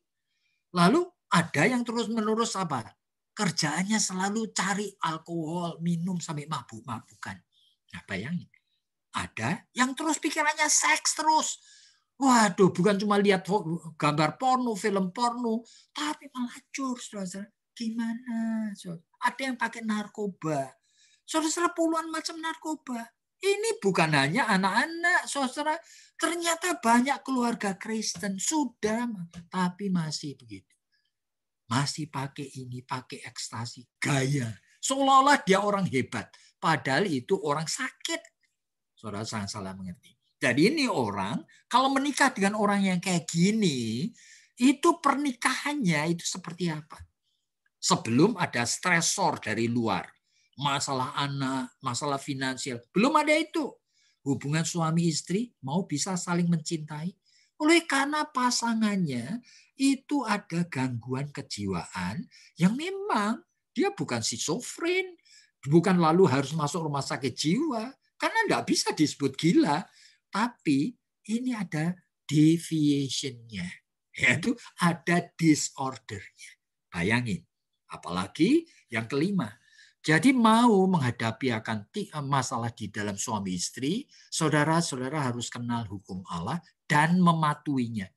Lalu ada yang terus-menerus apa? Kerjaannya selalu cari alkohol, minum sampai mabuk-mabukan. Nah, bayangin. Ada yang terus pikirannya seks terus. Waduh, bukan cuma lihat gambar porno, film porno, tapi malah saudara. Gimana? Ada yang pakai narkoba. Saudara, puluhan macam narkoba. Ini bukan hanya anak-anak, saudara. Ternyata banyak keluarga Kristen sudah, tapi masih begitu. Masih pakai ini, pakai ekstasi, gaya. Seolah-olah dia orang hebat. Padahal itu orang sakit. Saudara jangan salah mengerti. Jadi ini orang, kalau menikah dengan orang yang kayak gini, itu pernikahannya itu seperti apa? Sebelum ada stresor dari luar, masalah anak, masalah finansial, belum ada itu. Hubungan suami istri mau bisa saling mencintai. Oleh karena pasangannya itu ada gangguan kejiwaan yang memang dia bukan schizofren, bukan lalu harus masuk rumah sakit jiwa. Karena enggak bisa disebut gila, tapi ini ada deviation-nya, yaitu ada disorder-nya. Bayangin, apalagi yang kelima. Jadi mau menghadapi akan masalah di dalam suami istri, saudara-saudara harus kenal hukum Allah dan mematuhinya.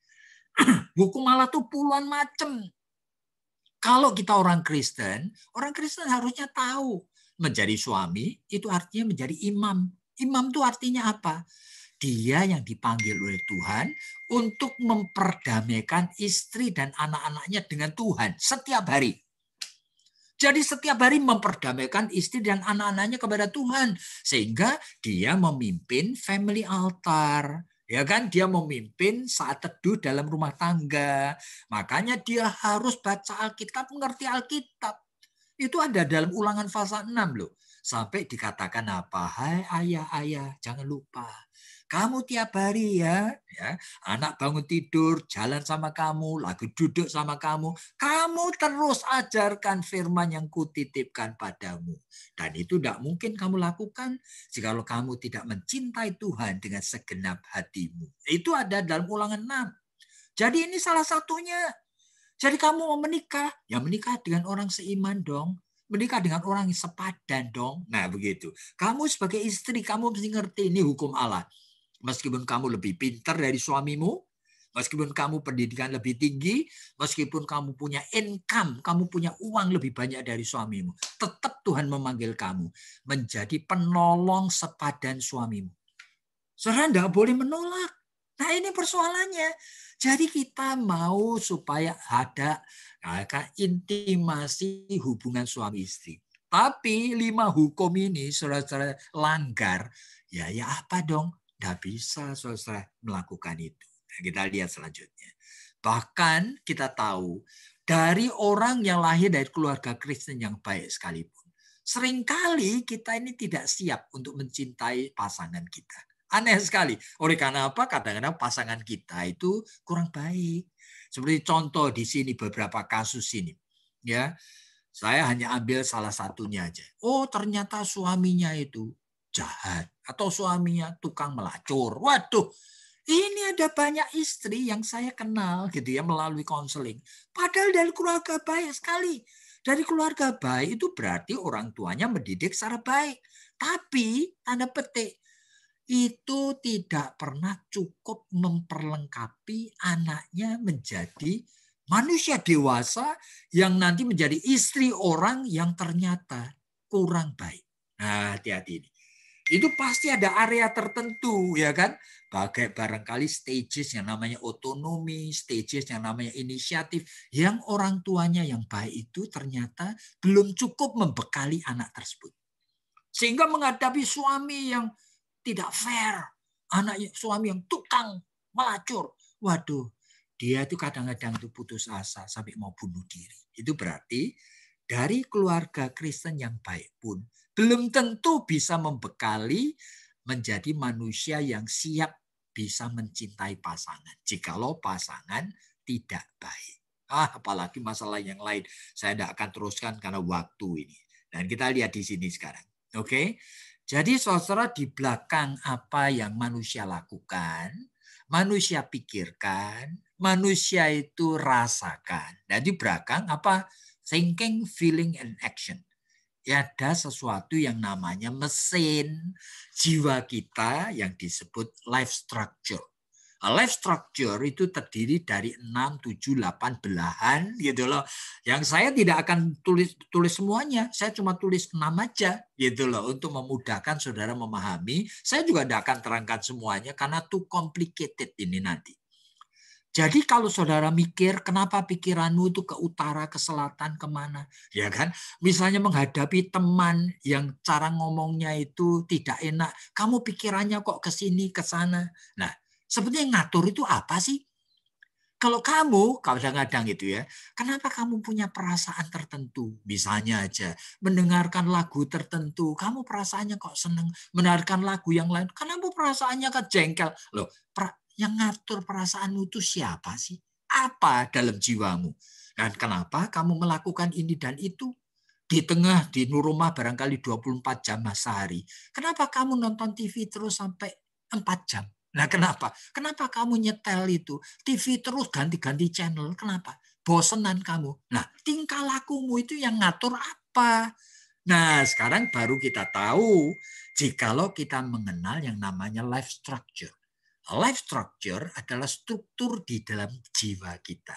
Hukum Allah itu puluhan macam. Kalau kita orang Kristen harusnya tahu. Menjadi suami itu artinya menjadi imam. Imam itu artinya apa? Dia yang dipanggil oleh Tuhan untuk memperdamaikan istri dan anak-anaknya dengan Tuhan setiap hari. Jadi setiap hari memperdamaikan istri dan anak-anaknya kepada Tuhan. Sehingga dia memimpin family altar. Ya kan, dia memimpin saat teduh dalam rumah tangga. Makanya dia harus baca Alkitab, mengerti Alkitab. Itu ada dalam Ulangan pasal 6 loh. Sampai dikatakan apa? Hai ayah, jangan lupa. Kamu tiap hari ya, anak bangun tidur, jalan sama kamu, lagi duduk sama kamu. Kamu terus ajarkan firman yang kutitipkan padamu. Dan itu tidak mungkin kamu lakukan jika kamu tidak mencintai Tuhan dengan segenap hatimu. Itu ada dalam Ulangan 6. Jadi ini salah satunya. Jadi kamu mau menikah, ya menikah dengan orang seiman dong. Menikah dengan orang yang sepadan dong. Nah begitu. Kamu sebagai istri, kamu mesti ngerti ini hukum Allah. Meskipun kamu lebih pintar dari suamimu, meskipun kamu pendidikan lebih tinggi, meskipun kamu punya income, kamu punya uang lebih banyak dari suamimu, tetap Tuhan memanggil kamu menjadi penolong sepadan suamimu. Saudara tidak boleh menolak. Nah ini persoalannya. Jadi kita mau supaya ada intimasi hubungan suami istri. Tapi 5 hukum ini saudara-saudara langgar, ya apa dong? Tidak bisa saudara melakukan itu. Nah, kita lihat selanjutnya. Bahkan kita tahu dari orang yang lahir dari keluarga Kristen yang baik sekalipun, seringkali kita ini tidak siap untuk mencintai pasangan kita. Aneh sekali. Oleh karena apa? Kadang-kadang pasangan kita itu kurang baik. Seperti contoh di sini beberapa kasus ini. Ya, saya hanya ambil salah satunya aja. Oh, ternyata suaminya itu jahat atau suaminya tukang melacur. Waduh, ini ada banyak istri yang saya kenal gitu ya melalui konseling. Padahal dari keluarga baik sekali. Dari keluarga baik itu berarti orang tuanya mendidik secara baik. Tapi tanda petik itu tidak pernah cukup memperlengkapi anaknya menjadi manusia dewasa yang nanti menjadi istri orang yang ternyata kurang baik. Nah, hati-hati ini. Itu pasti ada area tertentu, ya kan? Bagai barangkali stages yang namanya otonomi, stages yang namanya inisiatif, yang orang tuanya yang baik itu ternyata belum cukup membekali anak tersebut. Sehingga menghadapi suami yang tidak fair, suami yang tukang melacur, waduh, dia itu kadang-kadang itu putus asa sampai mau bunuh diri. Itu berarti dari keluarga Kristen yang baik pun belum tentu bisa membekali menjadi manusia yang siap bisa mencintai pasangan. Jikalau pasangan tidak baik. Apalagi masalah yang lain. Saya tidak akan teruskan karena waktu ini. Dan kita lihat di sini sekarang. Oke? Jadi saudara, di belakang apa yang manusia lakukan, manusia pikirkan, manusia itu rasakan. Dan di belakang apa? Thinking, feeling, and action. Ya, ada sesuatu yang namanya mesin jiwa kita yang disebut life structure. Life structure itu terdiri dari 6, 7, 8 belahan gitu loh. Yang saya tidak akan tulis semuanya, saya cuma tulis 6 aja gitu loh untuk memudahkan saudara memahami. Saya juga tidak akan terangkan semuanya karena too complicated ini nanti. Jadi kalau saudara mikir, kenapa pikiranmu itu ke utara, ke selatan, kemana? Ya kan? Misalnya menghadapi teman yang cara ngomongnya itu tidak enak. Kamu pikirannya kok ke sini, ke sana. Nah, sebenarnya ngatur itu apa sih? Kalau kamu, kadang-kadang itu ya, kenapa kamu punya perasaan tertentu? Misalnya aja, mendengarkan lagu tertentu, kamu perasaannya kok seneng. Mendengarkan lagu yang lain, kenapa perasaannya kok jengkel? Loh, yang ngatur perasaanmu itu siapa sih? Apa dalam jiwamu? Dan kenapa kamu melakukan ini dan itu? Di tengah, di rumah barangkali 24 jam sehari. Kenapa kamu nonton TV terus sampai 4 jam? Nah kenapa? Kenapa kamu nyetel itu? TV terus ganti-ganti channel. Kenapa? Bosenan kamu. Nah tingkah lakumu itu yang ngatur apa? Nah sekarang baru kita tahu jikalau kita mengenal yang namanya life structure. Life structure adalah struktur di dalam jiwa kita.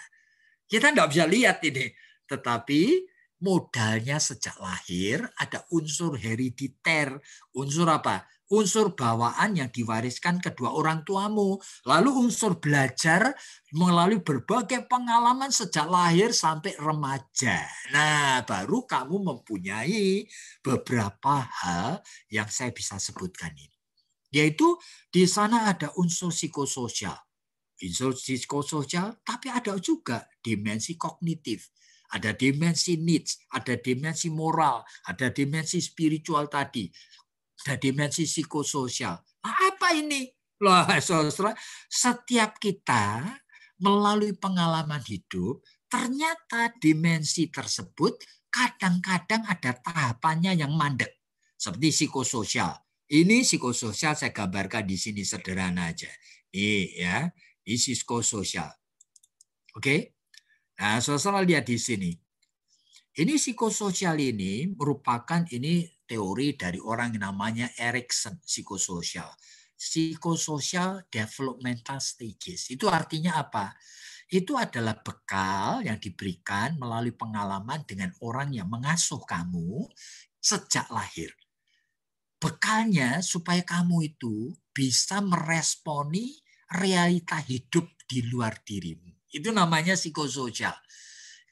Kita tidak bisa lihat ini, tetapi modalnya sejak lahir ada unsur herediter. Unsur apa? Unsur bawaan yang diwariskan kedua orang tuamu. Lalu unsur belajar melalui berbagai pengalaman sejak lahir sampai remaja. Nah, baru kamu mempunyai beberapa hal yang saya bisa sebutkan ini. Yaitu di sana ada unsur psikososial. Unsur psikososial, tapi ada juga dimensi kognitif. Ada dimensi needs, ada dimensi moral, ada dimensi spiritual tadi. Ada dimensi psikososial. Nah, apa ini? Loh, saudara, setiap kita melalui pengalaman hidup, ternyata dimensi tersebut kadang-kadang ada tahapannya yang mandek. Seperti psikososial. Ini psikososial saya gambarkan di sini sederhana aja. Ini ya, ini psikososial. Oke. Nah, saudara lihat di sini. Ini psikososial ini merupakan teori dari orang yang namanya Erikson, psikososial. Psikososial developmental stages. Itu artinya apa? Itu adalah bekal yang diberikan melalui pengalaman dengan orang yang mengasuh kamu sejak lahir. Bekalnya supaya kamu itu bisa meresponi realita hidup di luar dirimu. Itu namanya psikososial.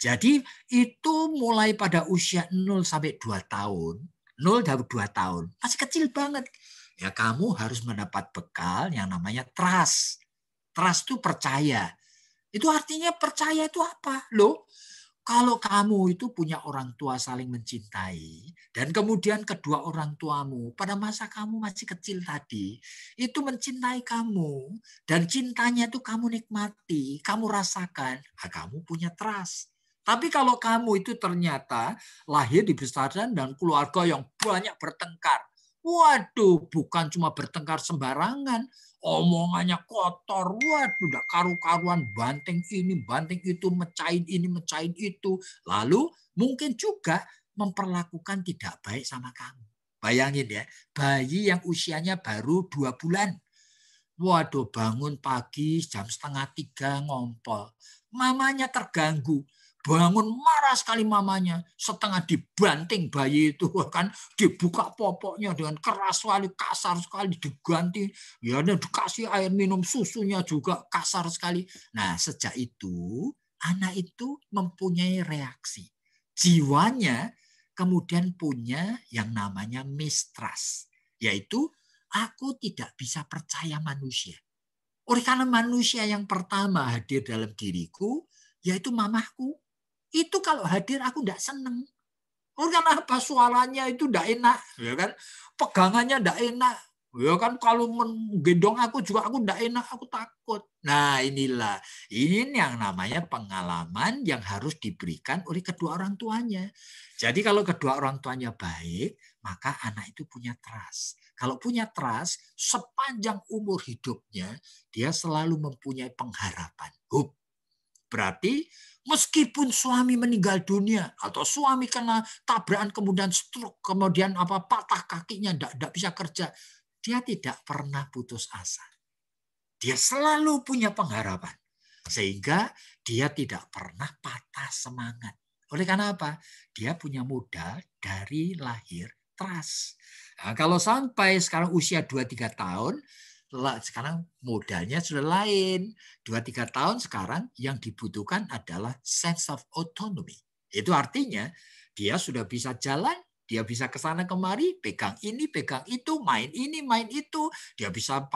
Jadi itu mulai pada usia 0 sampai 2 tahun. 0 sampai 2 tahun. Masih kecil banget. Ya kamu harus mendapat bekal yang namanya trust. Trust itu percaya. Itu artinya percaya itu apa? Loh, kalau kamu itu punya orang tua saling mencintai, dan kemudian kedua orang tuamu pada masa kamu masih kecil tadi, itu mencintai kamu, dan cintanya itu kamu nikmati, kamu rasakan, kamu punya trust. Tapi kalau kamu itu ternyata lahir dibesarkan dan keluarga yang banyak bertengkar, waduh, bukan cuma bertengkar sembarangan, omongannya kotor, waduh, udah karu-karuan, banting ini, banting itu, mecahin ini, mecahin itu. Lalu mungkin juga memperlakukan tidak baik sama kamu. Bayangin ya, bayi yang usianya baru 2 bulan. Waduh, bangun pagi jam 2:30 ngompol. Mamanya terganggu. bangun marah sekali mamanya, setengah dibanting bayi itu kan, dibuka popoknya dengan keras sekali, kasar sekali, diganti, ya dikasih air minum, susunya juga kasar sekali. Nah, sejak itu anak itu mempunyai reaksi. Jiwanya kemudian punya yang namanya mistrust, yaitu aku tidak bisa percaya manusia. Oleh karena manusia yang pertama hadir dalam diriku, yaitu mamahku. Itu kalau hadir aku tidak senang. Karena apa? Suaranya itu tidak enak, ya kan? Pegangannya tidak enak, ya kan? Kalau menggendong aku juga aku tidak enak, aku takut. Nah, inilah ini yang namanya pengalaman yang harus diberikan oleh kedua orang tuanya. Jadi kalau kedua orang tuanya baik, maka anak itu punya trust. Kalau punya trust, sepanjang umur hidupnya dia selalu mempunyai pengharapan, hope. Berarti meskipun suami meninggal dunia atau suami kena tabrakan kemudian stroke, kemudian patah kakinya tidak bisa kerja, dia tidak pernah putus asa. Dia selalu punya pengharapan sehingga dia tidak pernah patah semangat. Oleh karena apa? Dia punya modal dari lahir trust. Nah, kalau sampai sekarang usia 2-3 tahun, sekarang modalnya sudah lain. 2-3 tahun sekarang yang dibutuhkan adalah sense of autonomy. Itu artinya dia sudah bisa jalan, dia bisa ke sana kemari, pegang ini, pegang itu, main ini, main itu. Dia bisa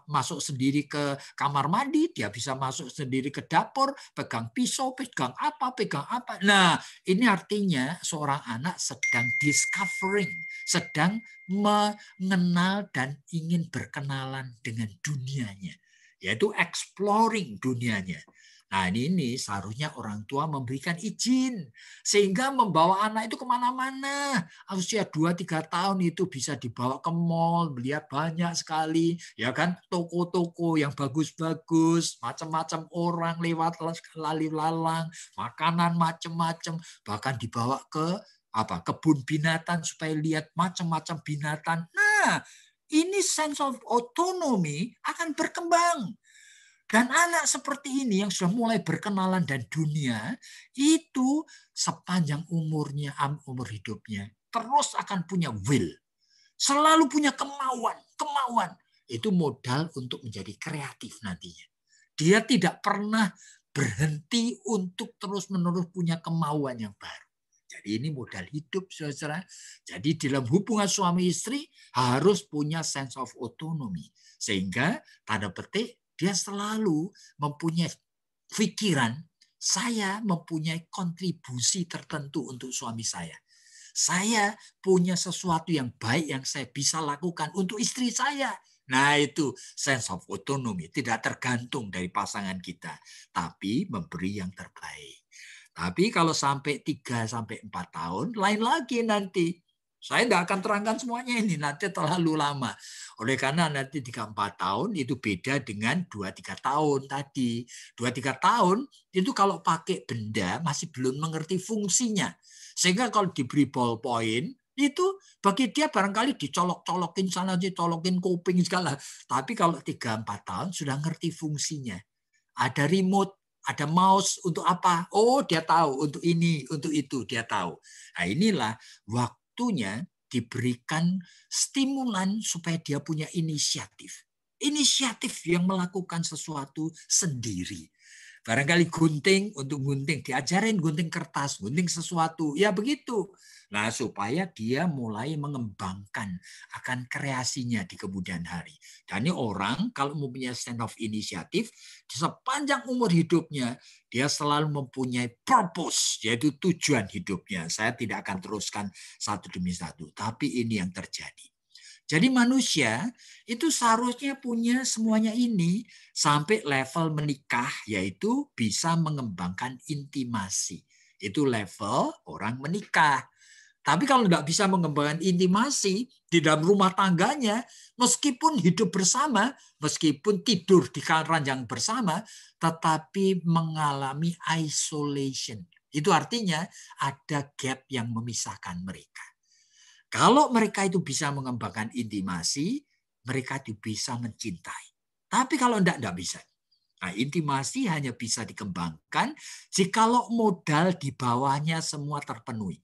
masuk sendiri ke kamar mandi, dia bisa masuk sendiri ke dapur, pegang pisau, pegang apa, pegang apa. Nah, ini artinya seorang anak sedang discovering, sedang mengenal dan ingin berkenalan dengan dunianya, yaitu exploring dunianya. Nah, ini seharusnya orang tua memberikan izin sehingga membawa anak itu kemana-mana. Usia 2-3 tahun itu bisa dibawa ke mall, melihat banyak sekali, ya kan, toko-toko yang bagus-bagus, macam-macam orang lewat lalu lalang, makanan macam-macam, bahkan dibawa ke kebun binatang supaya lihat macam-macam binatang. Nah, ini sense of autonomy akan berkembang. Dan anak seperti ini yang sudah mulai berkenalan dan dunia, itu sepanjang umurnya, umur hidupnya, terus akan punya will. Selalu punya kemauan. Itu modal untuk menjadi kreatif nantinya. Dia tidak pernah berhenti untuk terus-menerus punya kemauan yang baru. Jadi ini modal hidup, saudara. Jadi dalam hubungan suami istri harus punya sense of autonomy. Sehingga tanda petik dia selalu mempunyai pikiran, saya mempunyai kontribusi tertentu untuk suami saya. Saya punya sesuatu yang baik yang saya bisa lakukan untuk istri saya. Nah, itu sense of autonomy. Tidak tergantung dari pasangan kita, tapi memberi yang terbaik. Tapi kalau sampai 3-4 tahun, lain lagi nanti. Saya tidak akan terangkan semuanya ini, nanti terlalu lama. Oleh karena nanti 3-4 tahun itu beda dengan 2-3 tahun tadi. 2-3 tahun itu kalau pakai benda masih belum mengerti fungsinya. Sehingga kalau diberi ballpoint, itu bagi dia barangkali dicolok-colokin sana, dicolokin kuping segala. Tapi kalau 3-4 tahun sudah ngerti fungsinya. Ada remote, ada mouse untuk apa? Oh, dia tahu untuk ini, untuk itu, dia tahu. Nah, inilah waktunya diberikan stimulan supaya dia punya inisiatif. Inisiatif yang melakukan sesuatu sendiri. Barangkali gunting, untuk gunting, diajarin gunting kertas, gunting sesuatu. Ya begitu. Nah, supaya dia mulai mengembangkan akan kreasinya di kemudian hari. Dan ini orang kalau mempunyai stand of inisiatif, di sepanjang umur hidupnya, dia selalu mempunyai purpose, yaitu tujuan hidupnya. Saya tidak akan teruskan satu demi satu, tapi ini yang terjadi. Jadi manusia itu seharusnya punya semuanya ini sampai level menikah, yaitu bisa mengembangkan intimasi. Itu level orang menikah. Tapi kalau tidak bisa mengembangkan intimasi di dalam rumah tangganya, meskipun hidup bersama, meskipun tidur di ranjang bersama, tetapi mengalami isolation. Itu artinya ada gap yang memisahkan mereka. Kalau mereka itu bisa mengembangkan intimasi, mereka itu bisa mencintai. Tapi kalau tidak bisa. Nah, intimasi hanya bisa dikembangkan jikalau modal di bawahnya semua terpenuhi.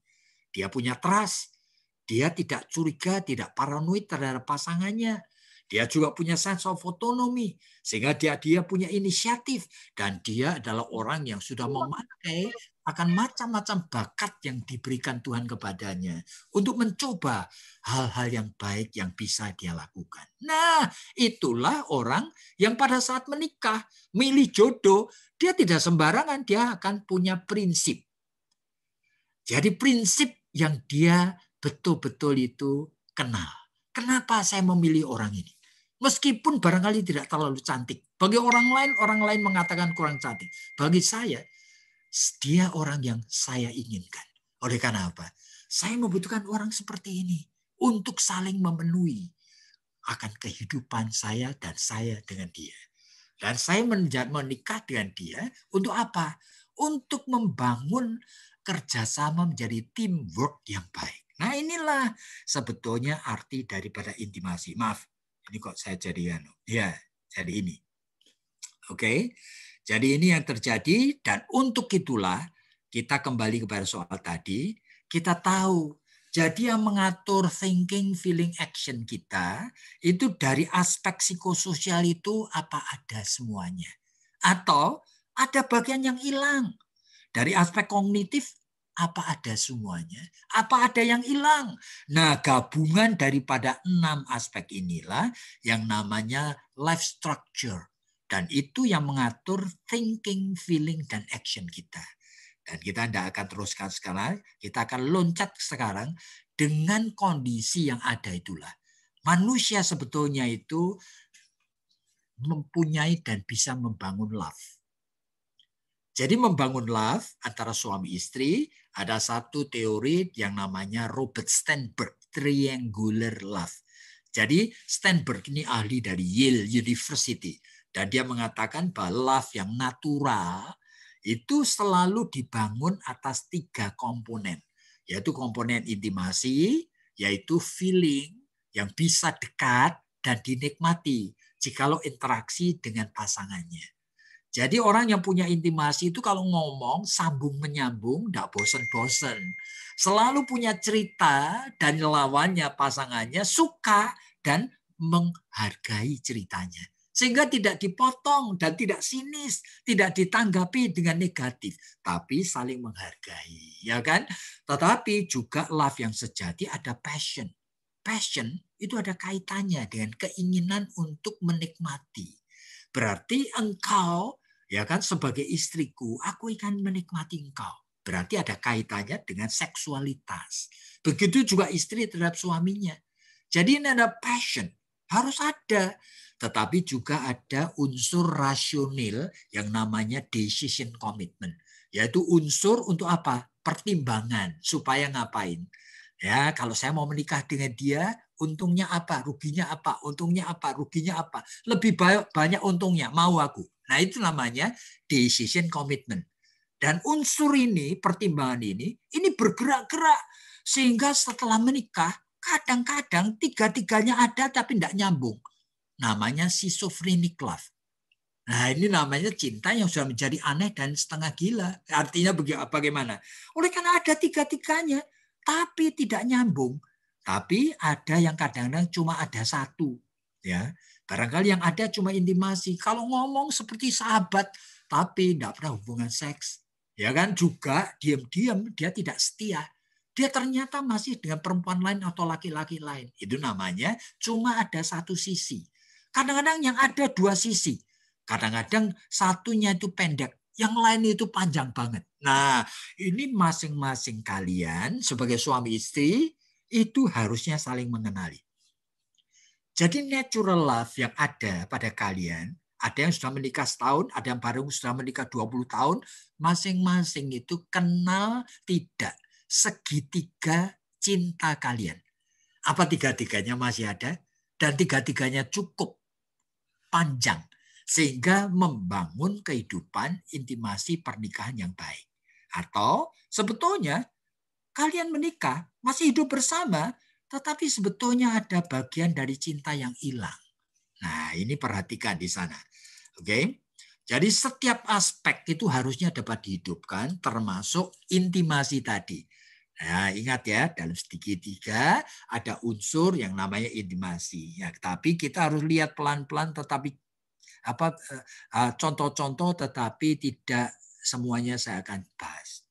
Dia punya trust, dia tidak curiga, tidak paranoid terhadap pasangannya. Dia juga punya sense of autonomy, sehingga dia punya inisiatif. Dan dia adalah orang yang sudah memakai akan macam-macam bakat yang diberikan Tuhan kepadanya untuk mencoba hal-hal yang baik yang bisa dia lakukan. Nah, itulah orang yang pada saat menikah, milih jodoh, dia tidak sembarangan, dia akan punya prinsip. Jadi prinsip yang dia betul-betul itu kenal. Kenapa saya memilih orang ini? Meskipun barangkali tidak terlalu cantik. Bagi orang lain mengatakan kurang cantik. Bagi saya, dia orang yang saya inginkan. Oleh karena apa? Saya membutuhkan orang seperti ini untuk saling memenuhi akan kehidupan saya dan saya dengan dia. Dan saya menikah dengan dia untuk apa? Untuk membangun kerjasama menjadi teamwork yang baik. Nah, inilah sebetulnya arti daripada intimasi. Maaf, ini kok saya jadi jadi ini. Oke. Jadi ini yang terjadi, dan untuk itulah kita kembali kepada soal tadi, kita tahu jadi yang mengatur thinking, feeling, action kita itu dari aspek psikososial itu apa ada semuanya. Atau ada bagian yang hilang. Dari aspek kognitif apa ada semuanya. Apa ada yang hilang. Nah, gabungan daripada 6 aspek inilah yang namanya life structure. Dan itu yang mengatur thinking, feeling, dan action kita. Dan kita tidak akan teruskan sekarang, kita akan loncat sekarang dengan kondisi yang ada itulah. Manusia sebetulnya itu mempunyai dan bisa membangun love. Jadi membangun love antara suami istri, ada satu teori yang namanya Robert Sternberg, triangular love. Jadi Sternberg ini ahli dari Yale University. Dan dia mengatakan bahwa love yang natural itu selalu dibangun atas 3 komponen. Yaitu komponen intimasi, yaitu feeling yang bisa dekat dan dinikmati jikalau interaksi dengan pasangannya. Jadi orang yang punya intimasi itu kalau ngomong sambung menyambung, tidak bosen-bosen. Selalu punya cerita dan lawannya, pasangannya suka dan menghargai ceritanya. Sehingga tidak dipotong dan tidak sinis, tidak ditanggapi dengan negatif, tapi saling menghargai, ya kan? Tetapi juga love yang sejati ada passion. Passion itu ada kaitannya dengan keinginan untuk menikmati. Berarti engkau, ya kan, sebagai istriku, aku akan menikmati engkau. Berarti ada kaitannya dengan seksualitas. Begitu juga istri terhadap suaminya. Jadi ini ada passion, harus ada. Tetapi juga ada unsur rasional yang namanya decision commitment. Yaitu unsur untuk apa? Pertimbangan. Supaya ngapain? Ya, kalau saya mau menikah dengan dia, untungnya apa? Ruginya apa? Untungnya apa? Ruginya apa? Lebih banyak untungnya, mau aku. Nah, itu namanya decision commitment. Dan unsur ini, pertimbangan ini bergerak-gerak. Sehingga setelah menikah, kadang-kadang 3-tiganya ada tapi tidak nyambung. Namanya schizophrenic love. Nah, ini namanya cinta yang sudah menjadi aneh dan setengah gila. Artinya bagaimana? Oleh karena ada 3-tiganya, tapi tidak nyambung. Tapi ada yang kadang-kadang cuma ada 1. Ya, barangkali yang ada cuma intimasi. Kalau ngomong seperti sahabat, tapi tidak pernah hubungan seks. Ya kan, juga diam-diam dia tidak setia. Dia ternyata masih dengan perempuan lain atau laki-laki lain. Itu namanya cuma ada 1 sisi. Kadang-kadang yang ada 2 sisi. Kadang-kadang satunya itu pendek, yang lain itu panjang banget. Nah, ini masing-masing kalian sebagai suami istri itu harusnya saling mengenali. Jadi natural love yang ada pada kalian, ada yang sudah menikah setahun, ada yang baru sudah menikah 20 tahun, masing-masing itu kenal tidak segitiga cinta kalian. Apa 3-tiganya masih ada? Dan 3-tiganya cukup panjang sehingga membangun kehidupan intimasi pernikahan yang baik. Atau sebetulnya kalian menikah, masih hidup bersama, tetapi sebetulnya ada bagian dari cinta yang hilang. Nah, ini perhatikan di sana. Oke. Jadi setiap aspek itu harusnya dapat dihidupkan, termasuk intimasi tadi. Nah, ingat ya, dalam segitiga ada unsur yang namanya intimasi. Ya, tapi kita harus lihat pelan-pelan, tetapi contoh-contoh, tetapi tidak semuanya saya akan bahas.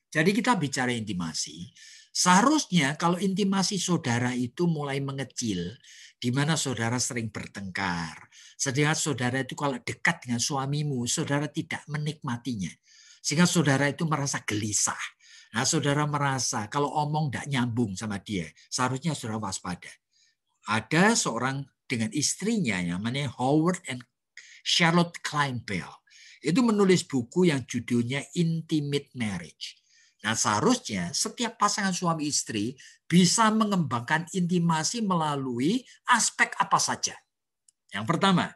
Jadi kita bicara intimasi. Seharusnya kalau intimasi saudara itu mulai mengecil, di mana saudara sering bertengkar. Sedangkan saudara itu kalau dekat dengan suamimu, saudara tidak menikmatinya. Sehingga saudara itu merasa gelisah. Nah, saudara merasa kalau omong tidak nyambung sama dia, seharusnya saudara waspada. Ada seorang dengan istrinya yang namanya Howard and Charlotte Kleinpel. Itu menulis buku yang judulnya Intimate Marriage. Nah, seharusnya setiap pasangan suami istri bisa mengembangkan intimasi melalui aspek apa saja. Yang pertama,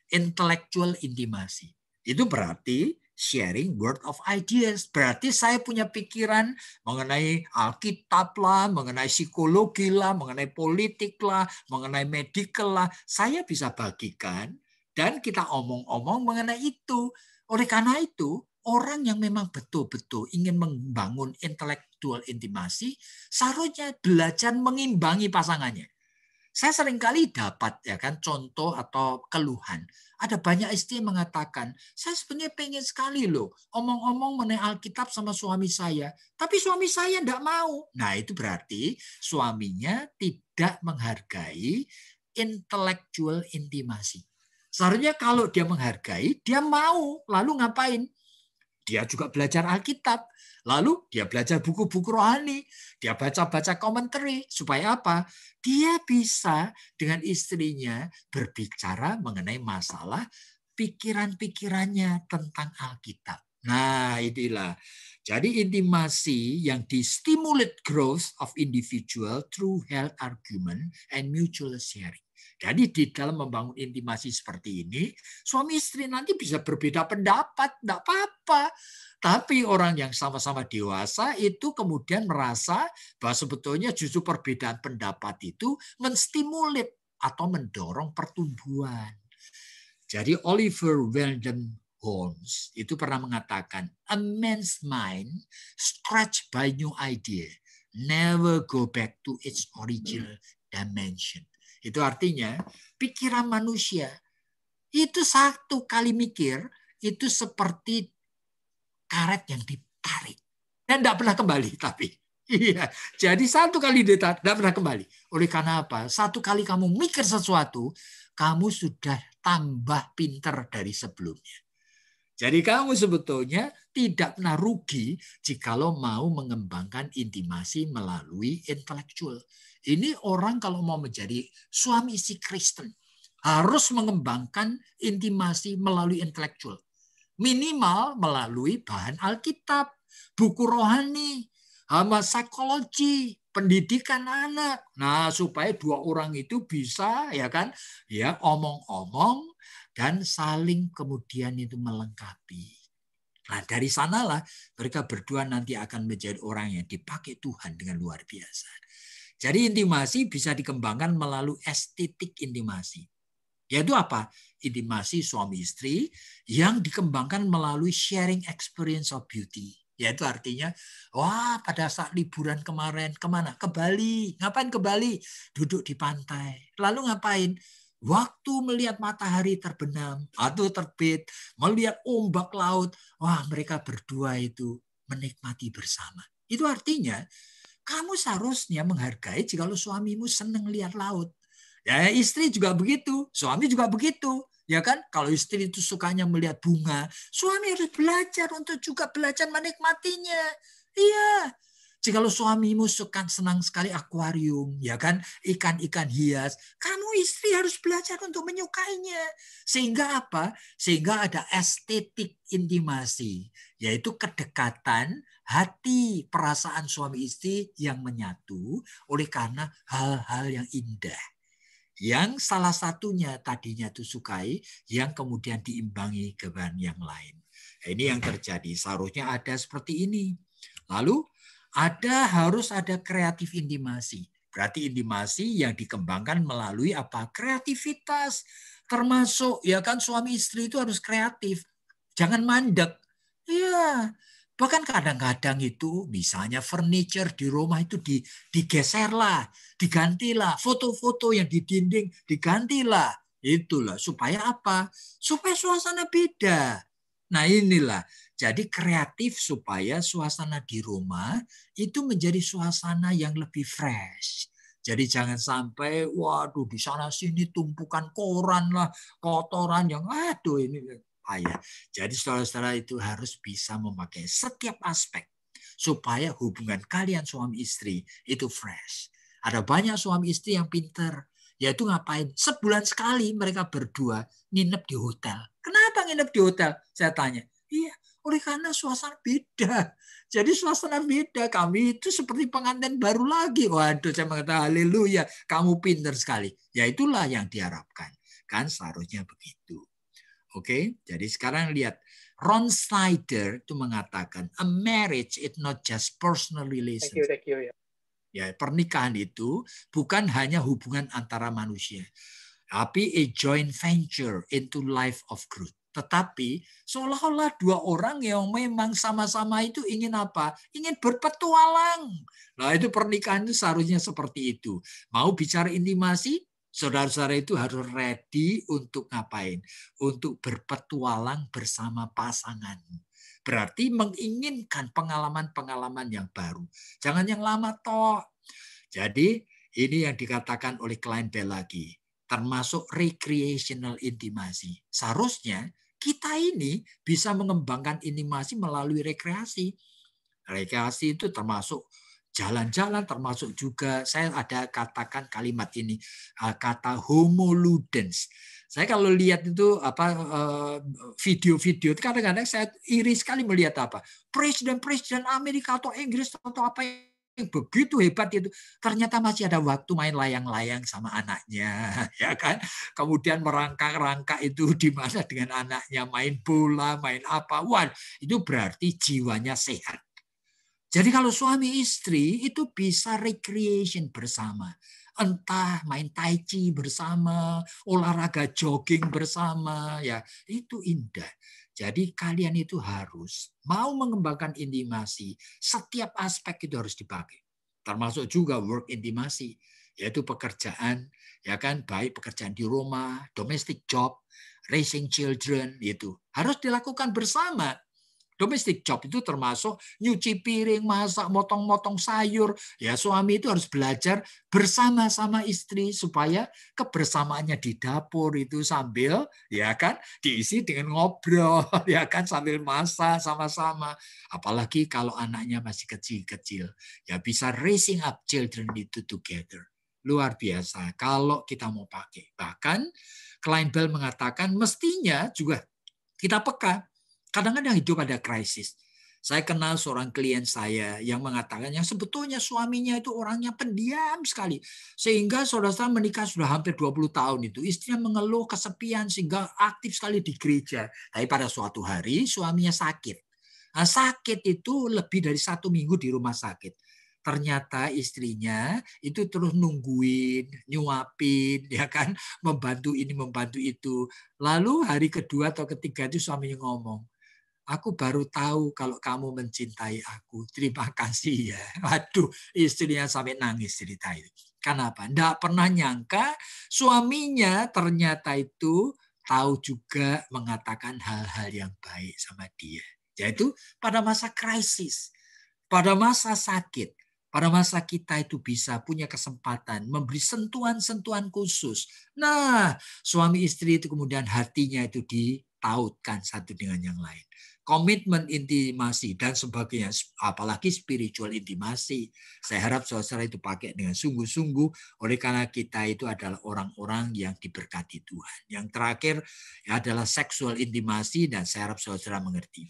intellectual intimasi. Itu berarti sharing word of ideas. Berarti saya punya pikiran mengenai Alkitab lah, mengenai psikologi lah, mengenai politik lah, mengenai medical lah. Saya bisa bagikan dan kita omong-omong mengenai itu. Oleh karena itu, orang yang memang betul-betul ingin membangun intellectual intimasi, seharusnya belajar mengimbangi pasangannya. Saya seringkali dapat ya kan contoh atau keluhan. Ada banyak istri yang mengatakan, saya sebenarnya pengen sekali loh omong-omong mengenai Alkitab sama suami saya, tapi suami saya tidak mau. Nah, itu berarti suaminya tidak menghargai intellectual intimasi. Seharusnya kalau dia menghargai, dia mau. Lalu ngapain? Dia juga belajar Alkitab. Lalu dia belajar buku-buku rohani. Dia baca-baca commentary. Supaya apa? Dia bisa dengan istrinya berbicara mengenai masalah pikiran-pikirannya tentang Alkitab. Nah, inilah. Jadi intimasi yang distimulate growth of individual through health argument and mutual sharing. Jadi di dalam membangun intimasi seperti ini, suami istri nanti bisa berbeda pendapat, tidak apa-apa. Tapi orang yang sama-sama dewasa itu kemudian merasa bahwa sebetulnya justru perbedaan pendapat itu menstimulit atau mendorong pertumbuhan. Jadi Oliver Wendell Holmes itu pernah mengatakan, a man's mind stretched by new idea never go back to its original dimension. Itu artinya pikiran manusia itu satu kali mikir itu seperti karet yang ditarik dan tidak pernah kembali. Tapi iya, jadi satu kali ditarik tidak pernah kembali. Oleh karena apa? Satu kali kamu mikir sesuatu, kamu sudah tambah pinter dari sebelumnya. Jadi kamu sebetulnya tidak pernah rugi jikalau mau mengembangkan intimasi melalui intelektual. Ini orang kalau mau menjadi suami istri Kristen harus mengembangkan intimasi melalui intelektual. Minimal melalui bahan Alkitab, buku rohani, hama psikologi, pendidikan anak. Nah, supaya dua orang itu bisa ya kan, ya omong-omong dan saling kemudian itu melengkapi. Nah, dari sanalah mereka berdua nanti akan menjadi orang yang dipakai Tuhan dengan luar biasa. Jadi intimasi bisa dikembangkan melalui estetik intimasi. Yaitu apa? Intimasi suami istri yang dikembangkan melalui sharing experience of beauty. Yaitu artinya, wah pada saat liburan kemarin, kemana? Ke Bali. Ngapain ke Bali? Duduk di pantai. Lalu ngapain? Waktu melihat matahari terbenam atau terbit, melihat ombak laut, wah mereka berdua itu menikmati bersama. Itu artinya, kamu seharusnya menghargai jika suamimu senang lihat laut. Ya, istri juga begitu, suami juga begitu. Ya kan? Kalau istri itu sukanya melihat bunga, suami harus belajar untuk juga belajar menikmatinya. Iya. Jika suamimu senang sekali akuarium, ya kan, ikan-ikan hias, kamu istri harus belajar untuk menyukainya. Sehingga apa? Sehingga ada estetik intimasi, yaitu kedekatan hati, perasaan suami istri yang menyatu oleh karena hal-hal yang indah. Yang salah satunya tadinya itu sukai, yang kemudian diimbangi dengan yang lain. Ini yang terjadi. Seharusnya ada seperti ini. Lalu harus ada kreatif intimasi. Berarti intimasi yang dikembangkan melalui apa? Kreativitas. Termasuk ya kan suami istri itu harus kreatif. Jangan mandek. Iya. Bahkan kadang-kadang itu misalnya furniture di rumah itu digeserlah, digantilah, foto-foto yang di dinding digantilah. Itulah supaya apa? Supaya suasana beda. Nah inilah, jadi kreatif supaya suasana di rumah itu menjadi suasana yang lebih fresh. Jadi jangan sampai, waduh di sana sini tumpukan koran lah, kotoran yang aduh ini bahaya. Jadi saudara-saudara itu harus bisa memakai setiap aspek supaya hubungan kalian suami istri itu fresh. Ada banyak suami istri yang pintar, yaitu ngapain? Sebulan sekali mereka berdua nginep di hotel. Kenapa nginep di hotel? Saya tanya. Iya, oleh karena suasana beda. Jadi suasana beda. Kami itu seperti pengantin baru lagi. Waduh, saya mengatakan haleluya, kamu pintar sekali. Ya itulah yang diharapkan. Kan seharusnya begitu. Oke, jadi sekarang lihat. Ron Snyder itu mengatakan, a marriage is not just personal relationship. Thank you. Ya, pernikahan itu bukan hanya hubungan antara manusia, tapi a joint venture into life of growth. Tetapi seolah-olah dua orang yang memang sama-sama itu ingin apa? Ingin berpetualang. Nah itu pernikahan itu seharusnya seperti itu. Mau bicara intimasi? Saudara-saudara itu harus ready untuk ngapain? Untuk berpetualang bersama pasangan. Berarti menginginkan pengalaman-pengalaman yang baru. Jangan yang lama toh. Jadi ini yang dikatakan oleh Klein Bell lagi. Termasuk recreational intimasi. Seharusnya kita ini bisa mengembangkan intimasi melalui rekreasi. Rekreasi itu termasuk jalan-jalan, termasuk juga saya ada katakan kalimat ini, kata homo ludens. Saya kalau lihat itu video-video kadang-kadang saya iri sekali melihat apa presiden Amerika atau Inggris atau apa yang begitu hebat itu ternyata masih ada waktu main layang-layang sama anaknya, ya kan? Kemudian merangkak-rangkak itu di mana dengan anaknya main bola, main apa, wah itu berarti jiwanya sehat. Jadi kalau suami istri itu bisa recreation bersama. Entah main tai chi bersama, olahraga jogging bersama, ya itu indah. Jadi kalian itu harus mau mengembangkan intimasi, setiap aspek itu harus dipakai. Termasuk juga work intimasi, yaitu pekerjaan, ya kan, baik pekerjaan di rumah, domestic job, raising children, itu harus dilakukan bersama. Domestic job itu termasuk nyuci piring, masak, motong-motong sayur. Ya suami itu harus belajar bersama-sama istri supaya kebersamaannya di dapur itu sambil ya kan diisi dengan ngobrol ya kan sambil masak sama-sama. Apalagi kalau anaknya masih kecil-kecil ya bisa raising up children itu together. Luar biasa kalau kita mau pakai. Bahkan Klein Bell mengatakan mestinya juga kita peka. Kadang-kadang hidup ada krisis. Saya kenal seorang klien saya yang mengatakan yang sebetulnya suaminya itu orangnya pendiam sekali. Sehingga saudara-saudara menikah sudah hampir 20 tahun itu. Istrinya mengeluh kesepian sehingga aktif sekali di gereja. Tapi pada suatu hari suaminya sakit. Nah, sakit itu lebih dari 1 minggu di rumah sakit. Ternyata istrinya itu terus nungguin, nyuapin, ya kan, membantu ini, membantu itu. Lalu hari kedua atau ketiga itu suaminya ngomong, aku baru tahu kalau kamu mencintai aku. Terima kasih ya. Waduh, istrinya sampai nangis cerita itu. Kenapa? Nggak pernah nyangka suaminya ternyata itu tahu juga mengatakan hal-hal yang baik sama dia. Yaitu pada masa krisis, pada masa sakit, pada masa kita itu bisa punya kesempatan memberi sentuhan-sentuhan khusus. Nah, suami istri itu kemudian hatinya itu ditautkan satu dengan yang lain. Komitmen intimasi dan sebagainya, apalagi spiritual intimasi. Saya harap saudara itu pakai dengan sungguh-sungguh, oleh karena kita itu adalah orang-orang yang diberkati Tuhan. Yang terakhir adalah seksual intimasi dan saya harap saudara mengerti.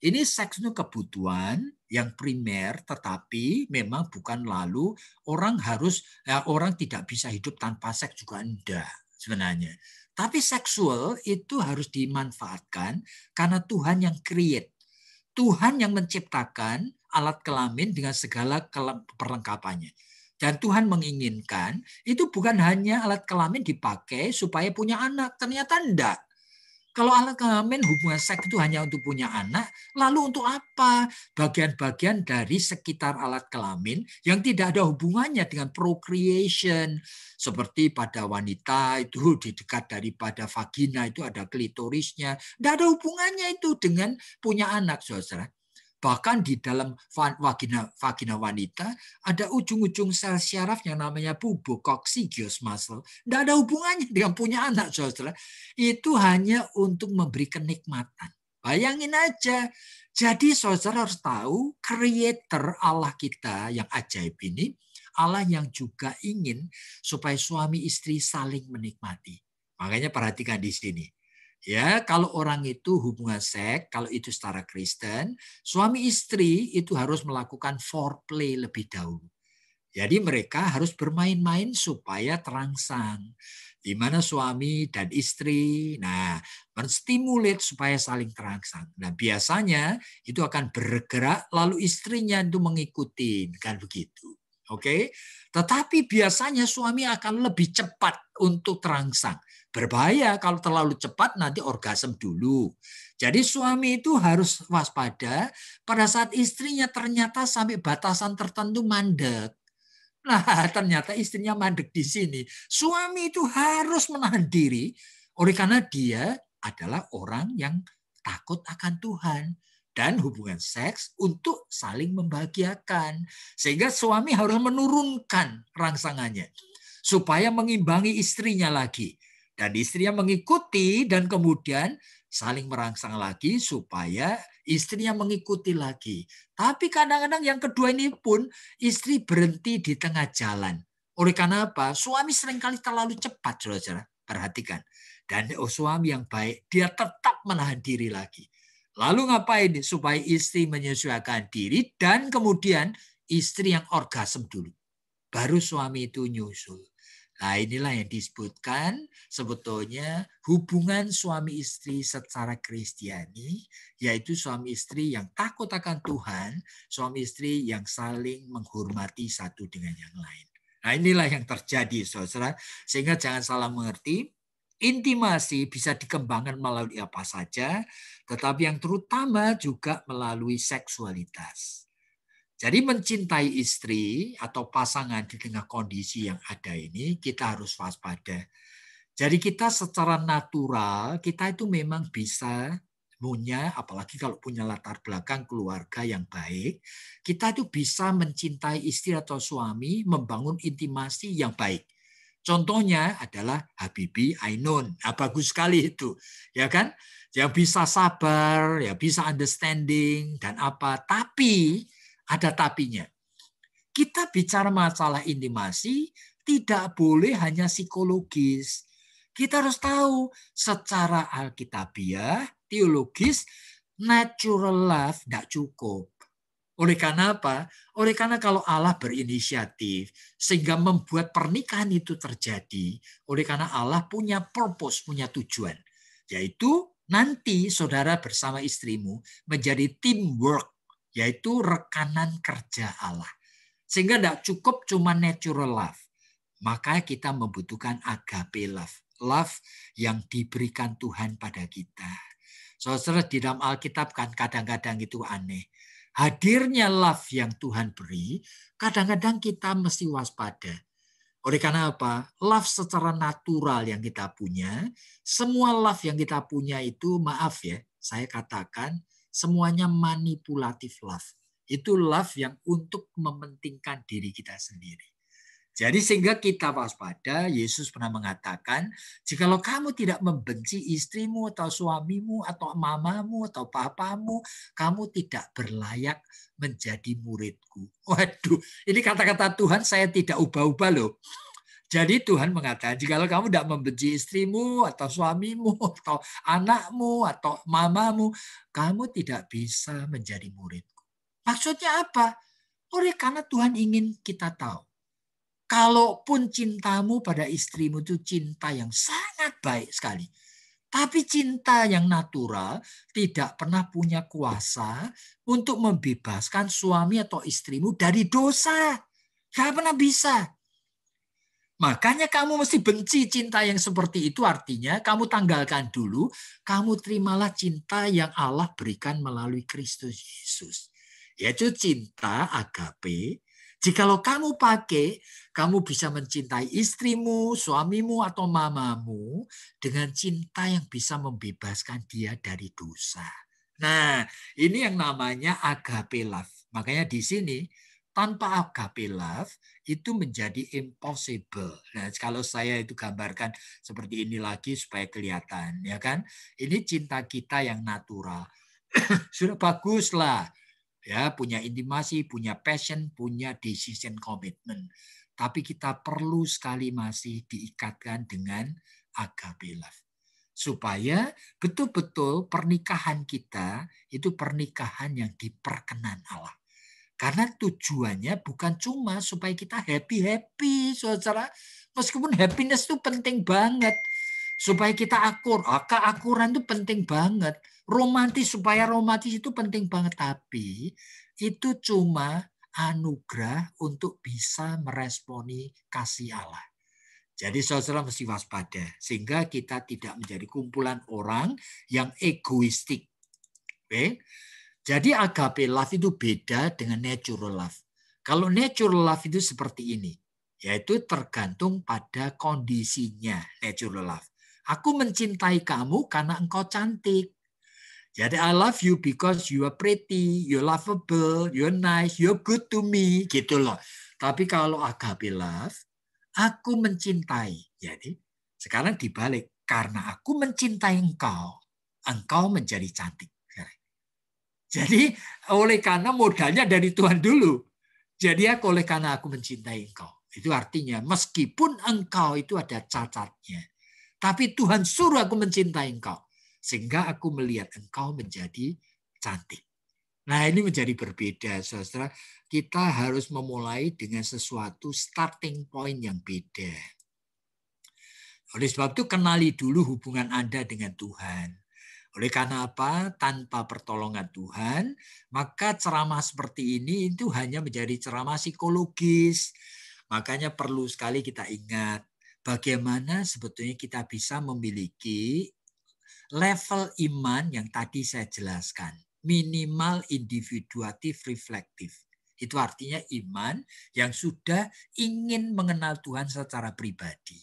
Ini seks itu kebutuhan yang primer, tetapi memang bukan lalu orang tidak bisa hidup tanpa seks juga enggak sebenarnya. Tapi seksual itu harus dimanfaatkan karena Tuhan yang create. Tuhan yang menciptakan alat kelamin dengan segala perlengkapannya. Dan Tuhan menginginkan itu bukan hanya alat kelamin dipakai supaya punya anak. Ternyata enggak. Kalau alat kelamin hubungan seks itu hanya untuk punya anak, lalu untuk apa? Bagian-bagian dari sekitar alat kelamin yang tidak ada hubungannya dengan procreation. Seperti pada wanita itu di dekat daripada vagina itu ada klitorisnya. Tidak ada hubungannya itu dengan punya anak, saudara. Bahkan di dalam vagina wanita ada ujung-ujung sel syaraf yang namanya bubuk coccygeus muscle. Tidak ada hubungannya dengan punya anak, saudara. Itu hanya untuk memberi kenikmatan. Bayangin aja. Jadi saudara harus tahu, creator Allah kita yang ajaib ini, Allah yang juga ingin supaya suami istri saling menikmati. Makanya perhatikan di sini. Ya, kalau orang itu hubungan seks, kalau itu secara Kristen, suami istri itu harus melakukan foreplay lebih dahulu. Jadi mereka harus bermain-main supaya terangsang. Di mana suami dan istri, menstimulat supaya saling terangsang. Nah, biasanya itu akan bergerak, lalu istrinya itu mengikuti, kan begitu. Oke, tetapi biasanya suami akan lebih cepat untuk terangsang. Berbahaya kalau terlalu cepat nanti orgasme dulu. Jadi suami itu harus waspada pada saat istrinya ternyata sampai batasan tertentu mandek. Nah, ternyata istrinya mandek di sini. Suami itu harus menahan diri oleh karena dia adalah orang yang takut akan Tuhan. Dan hubungan seks untuk saling membahagiakan. Sehingga suami harus menurunkan rangsangannya. Supaya mengimbangi istrinya lagi. Dan istrinya mengikuti dan kemudian saling merangsang lagi supaya istrinya mengikuti lagi. Tapi kadang-kadang yang kedua ini pun istri berhenti di tengah jalan. Oleh karena apa? Suami seringkali terlalu cepat, saudara. Perhatikan. Dan suami yang baik, dia tetap menahan diri lagi. Lalu ngapain? Supaya istri menyesuaikan diri dan kemudian istri yang orgasme dulu. Baru suami itu nyusul. Nah, inilah yang disebutkan sebetulnya hubungan suami istri secara Kristiani, yaitu suami istri yang takut akan Tuhan, suami istri yang saling menghormati satu dengan yang lain. Nah, inilah yang terjadi, saudara. Sehingga jangan salah mengerti, intimasi bisa dikembangkan melalui apa saja, tetapi yang terutama juga melalui seksualitas. Jadi mencintai istri atau pasangan di tengah kondisi yang ada ini, kita harus waspada. Jadi kita secara natural, kita itu memang bisa punya, apalagi kalau punya latar belakang keluarga yang baik, kita itu bisa mencintai istri atau suami, membangun intimasi yang baik. Contohnya adalah Habibie Ainun. Nah, bagus sekali itu, ya kan? Yang bisa sabar, ya bisa understanding dan apa. Tapi ada tapinya. Kita bicara masalah intimasi tidak boleh hanya psikologis. Kita harus tahu secara alkitabiah, teologis, natural love tidak cukup. Oleh karena apa? Oleh karena kalau Allah berinisiatif sehingga membuat pernikahan itu terjadi, oleh karena Allah punya purpose, punya tujuan. Yaitu nanti saudara bersama istrimu menjadi teamwork, yaitu rekanan kerja Allah. Sehingga tidak cukup cuma natural love. Maka kita membutuhkan agape love. Love yang diberikan Tuhan pada kita. Saudara, di dalam Alkitab kan kadang-kadang itu aneh. Hadirnya love yang Tuhan beri, kadang-kadang kita mesti waspada. Oleh karena apa? Love secara natural yang kita punya, semua love yang kita punya itu, maaf ya, saya katakan, semuanya manipulatif love. Itu love yang untuk mementingkan diri kita sendiri. Jadi sehingga kita waspada, Yesus pernah mengatakan, jikalau kamu tidak membenci istrimu atau suamimu atau mamamu atau papamu, kamu tidak berlayak menjadi muridku. Waduh, ini kata-kata Tuhan saya tidak ubah-ubah loh. Jadi Tuhan mengatakan, jikalau kamu tidak membenci istrimu atau suamimu atau anakmu atau mamamu, kamu tidak bisa menjadi muridku. Maksudnya apa? Oleh karena Tuhan ingin kita tahu. Kalaupun cintamu pada istrimu itu cinta yang sangat baik sekali. Tapi cinta yang natural tidak pernah punya kuasa untuk membebaskan suami atau istrimu dari dosa. Gak pernah bisa. Makanya kamu mesti benci cinta yang seperti itu, artinya kamu tanggalkan dulu, kamu terimalah cinta yang Allah berikan melalui Kristus Yesus. Yaitu cinta agape. Jikalau kamu pakai, kamu bisa mencintai istrimu, suamimu, atau mamamu dengan cinta yang bisa membebaskan dia dari dosa. Nah, ini yang namanya agape love. Makanya di sini, tanpa agape love, itu menjadi impossible. Nah, kalau saya itu gambarkan seperti ini lagi supaya kelihatan, ya kan? Ini cinta kita yang natural. Sudah bagus lah. Ya, punya intimasi, punya passion, punya decision commitment. Tapi kita perlu sekali masih diikatkan dengan agape love. Supaya betul-betul pernikahan kita itu pernikahan yang diperkenan Allah. Karena tujuannya bukan cuma supaya kita happy-happy, saudara. Meskipun happiness itu penting banget. Supaya kita akur. Keakuran itu penting banget. Romantis, supaya romantis itu penting banget. Tapi itu cuma anugerah untuk bisa meresponi kasih Allah. Jadi saudara mesti waspada. Sehingga kita tidak menjadi kumpulan orang yang egoistik. Oke? Jadi agape love itu beda dengan natural love. Kalau natural love itu seperti ini. Yaitu tergantung pada kondisinya natural love. Aku mencintai kamu karena engkau cantik. Jadi I love you because you are pretty, you're lovable, you're nice, you're good to me. Gitu loh. Tapi kalau agape love, aku mencintai. Jadi sekarang dibalik. Karena aku mencintai engkau, engkau menjadi cantik. Jadi oleh karena modalnya dari Tuhan dulu. Jadi oleh karena aku mencintai engkau. Itu artinya meskipun engkau itu ada cacatnya. Tapi Tuhan suruh aku mencintai engkau. Sehingga aku melihat engkau menjadi cantik. Nah ini menjadi berbeda, saudara. Kita harus memulai dengan sesuatu starting point yang beda. Oleh sebab itu kenali dulu hubungan Anda dengan Tuhan. Oleh karena apa? Tanpa pertolongan Tuhan, maka ceramah seperti ini itu hanya menjadi ceramah psikologis. Makanya perlu sekali kita ingat bagaimana sebetulnya kita bisa memiliki level iman yang tadi saya jelaskan. Minimal individuatif reflektif. Itu artinya iman yang sudah ingin mengenal Tuhan secara pribadi.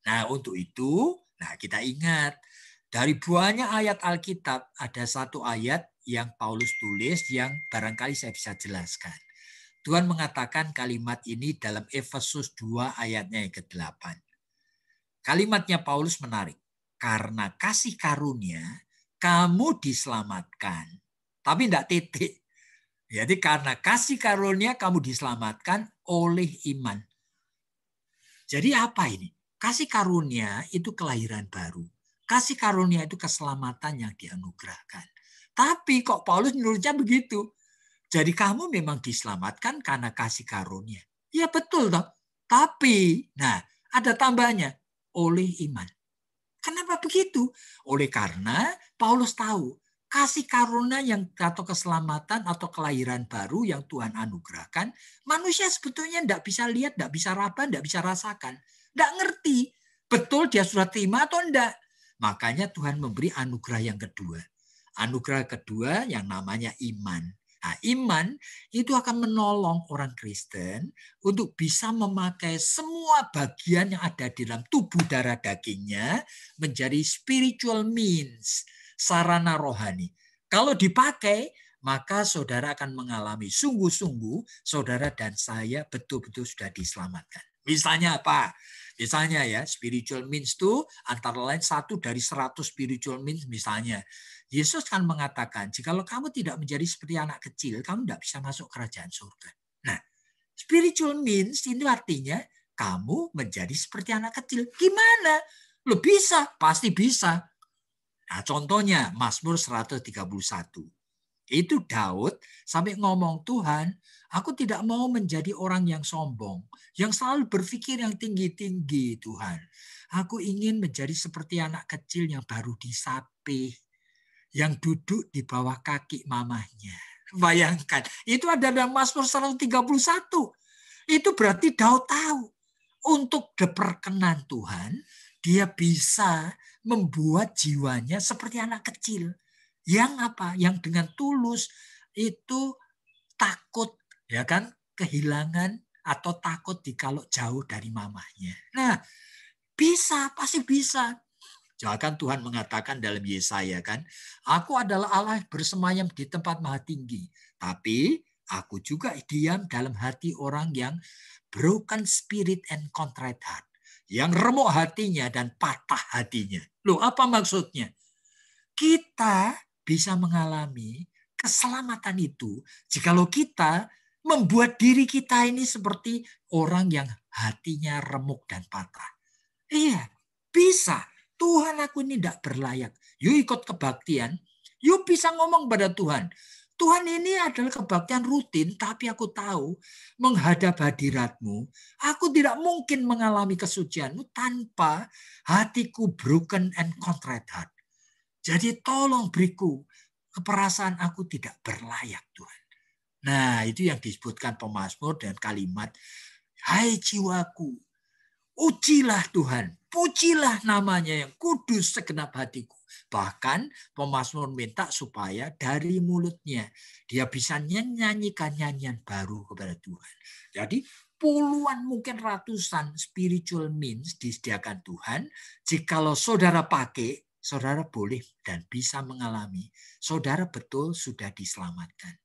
Nah untuk itu, kita ingat, dari banyak ayat Alkitab, ada satu ayat yang Paulus tulis yang barangkali saya bisa jelaskan. Tuhan mengatakan kalimat ini dalam Efesus 2 ayatnya yang ke-8. Kalimatnya Paulus menarik. Karena kasih karunia, kamu diselamatkan. Tapi tidak titik. Jadi karena kasih karunia, kamu diselamatkan oleh iman. Jadi apa ini? Kasih karunia itu kelahiran baru. Kasih karunia itu keselamatan yang dianugerahkan. Tapi kok Paulus menurutnya begitu. Jadi kamu memang diselamatkan karena kasih karunia. Ya betul toh. Tapi, ada tambahnya. Oleh iman. Kenapa begitu? Oleh karena Paulus tahu. Kasih karunia yang atau keselamatan atau kelahiran baru yang Tuhan anugerahkan. Manusia sebetulnya tidak bisa lihat, tidak bisa raba, tidak bisa rasakan. Tidak ngerti. Betul dia sudah terima atau tidak. Makanya Tuhan memberi anugerah yang kedua. Anugerah kedua yang namanya iman. Nah, iman itu akan menolong orang Kristen untuk bisa memakai semua bagian yang ada di dalam tubuh darah dagingnya menjadi spiritual means, sarana rohani. Kalau dipakai, maka saudara akan mengalami sungguh-sungguh saudara dan saya betul-betul sudah diselamatkan. Misalnya apa? Misalnya ya, spiritual means itu antara lain satu dari 100 spiritual means misalnya. Yesus kan mengatakan, jikalau kamu tidak menjadi seperti anak kecil, kamu tidak bisa masuk kerajaan surga. Nah, spiritual means itu artinya kamu menjadi seperti anak kecil. Gimana? Lo bisa? Pasti bisa. Nah, contohnya Mazmur 131. Itu Daud sampai ngomong, Tuhan, aku tidak mau menjadi orang yang sombong, yang selalu berpikir yang tinggi-tinggi, Tuhan. Aku ingin menjadi seperti anak kecil yang baru disapih, yang duduk di bawah kaki mamahnya. Bayangkan, itu ada dalam Mazmur 131. Itu berarti Daud tahu untuk diperkenan Tuhan, dia bisa membuat jiwanya seperti anak kecil. Yang apa? Yang dengan tulus itu takut, ya kan, kehilangan atau takut kalau jauh dari mamanya. Nah, bisa, pasti bisa. Jangan Tuhan mengatakan dalam Yesaya kan, aku adalah Allah bersemayam di tempat maha tinggi, tapi aku juga diam dalam hati orang yang broken spirit and contrite heart, yang remuk hatinya dan patah hatinya. Loh, apa maksudnya? Kita bisa mengalami keselamatan itu jikalau kita membuat diri kita ini seperti orang yang hatinya remuk dan patah. Iya, bisa. Tuhan, aku ini tidak berlayak. Yuk ikut kebaktian. Yuk bisa ngomong pada Tuhan. Tuhan, ini adalah kebaktian rutin, tapi aku tahu menghadap hadirat-Mu, aku tidak mungkin mengalami kesucian-Mu tanpa hatiku broken and contrite heart. Jadi tolong beriku keperasaan aku tidak berlayak, Tuhan. Nah, itu yang disebutkan pemazmur dan kalimat, hai jiwaku, ujilah Tuhan, pujilah namanya yang kudus segenap hatiku. Bahkan pemazmur minta supaya dari mulutnya dia bisa nyanyikan nyanyian baru kepada Tuhan. Jadi puluhan mungkin ratusan spiritual means disediakan Tuhan. Jikalau saudara pakai, saudara boleh dan bisa mengalami. Saudara betul sudah diselamatkan.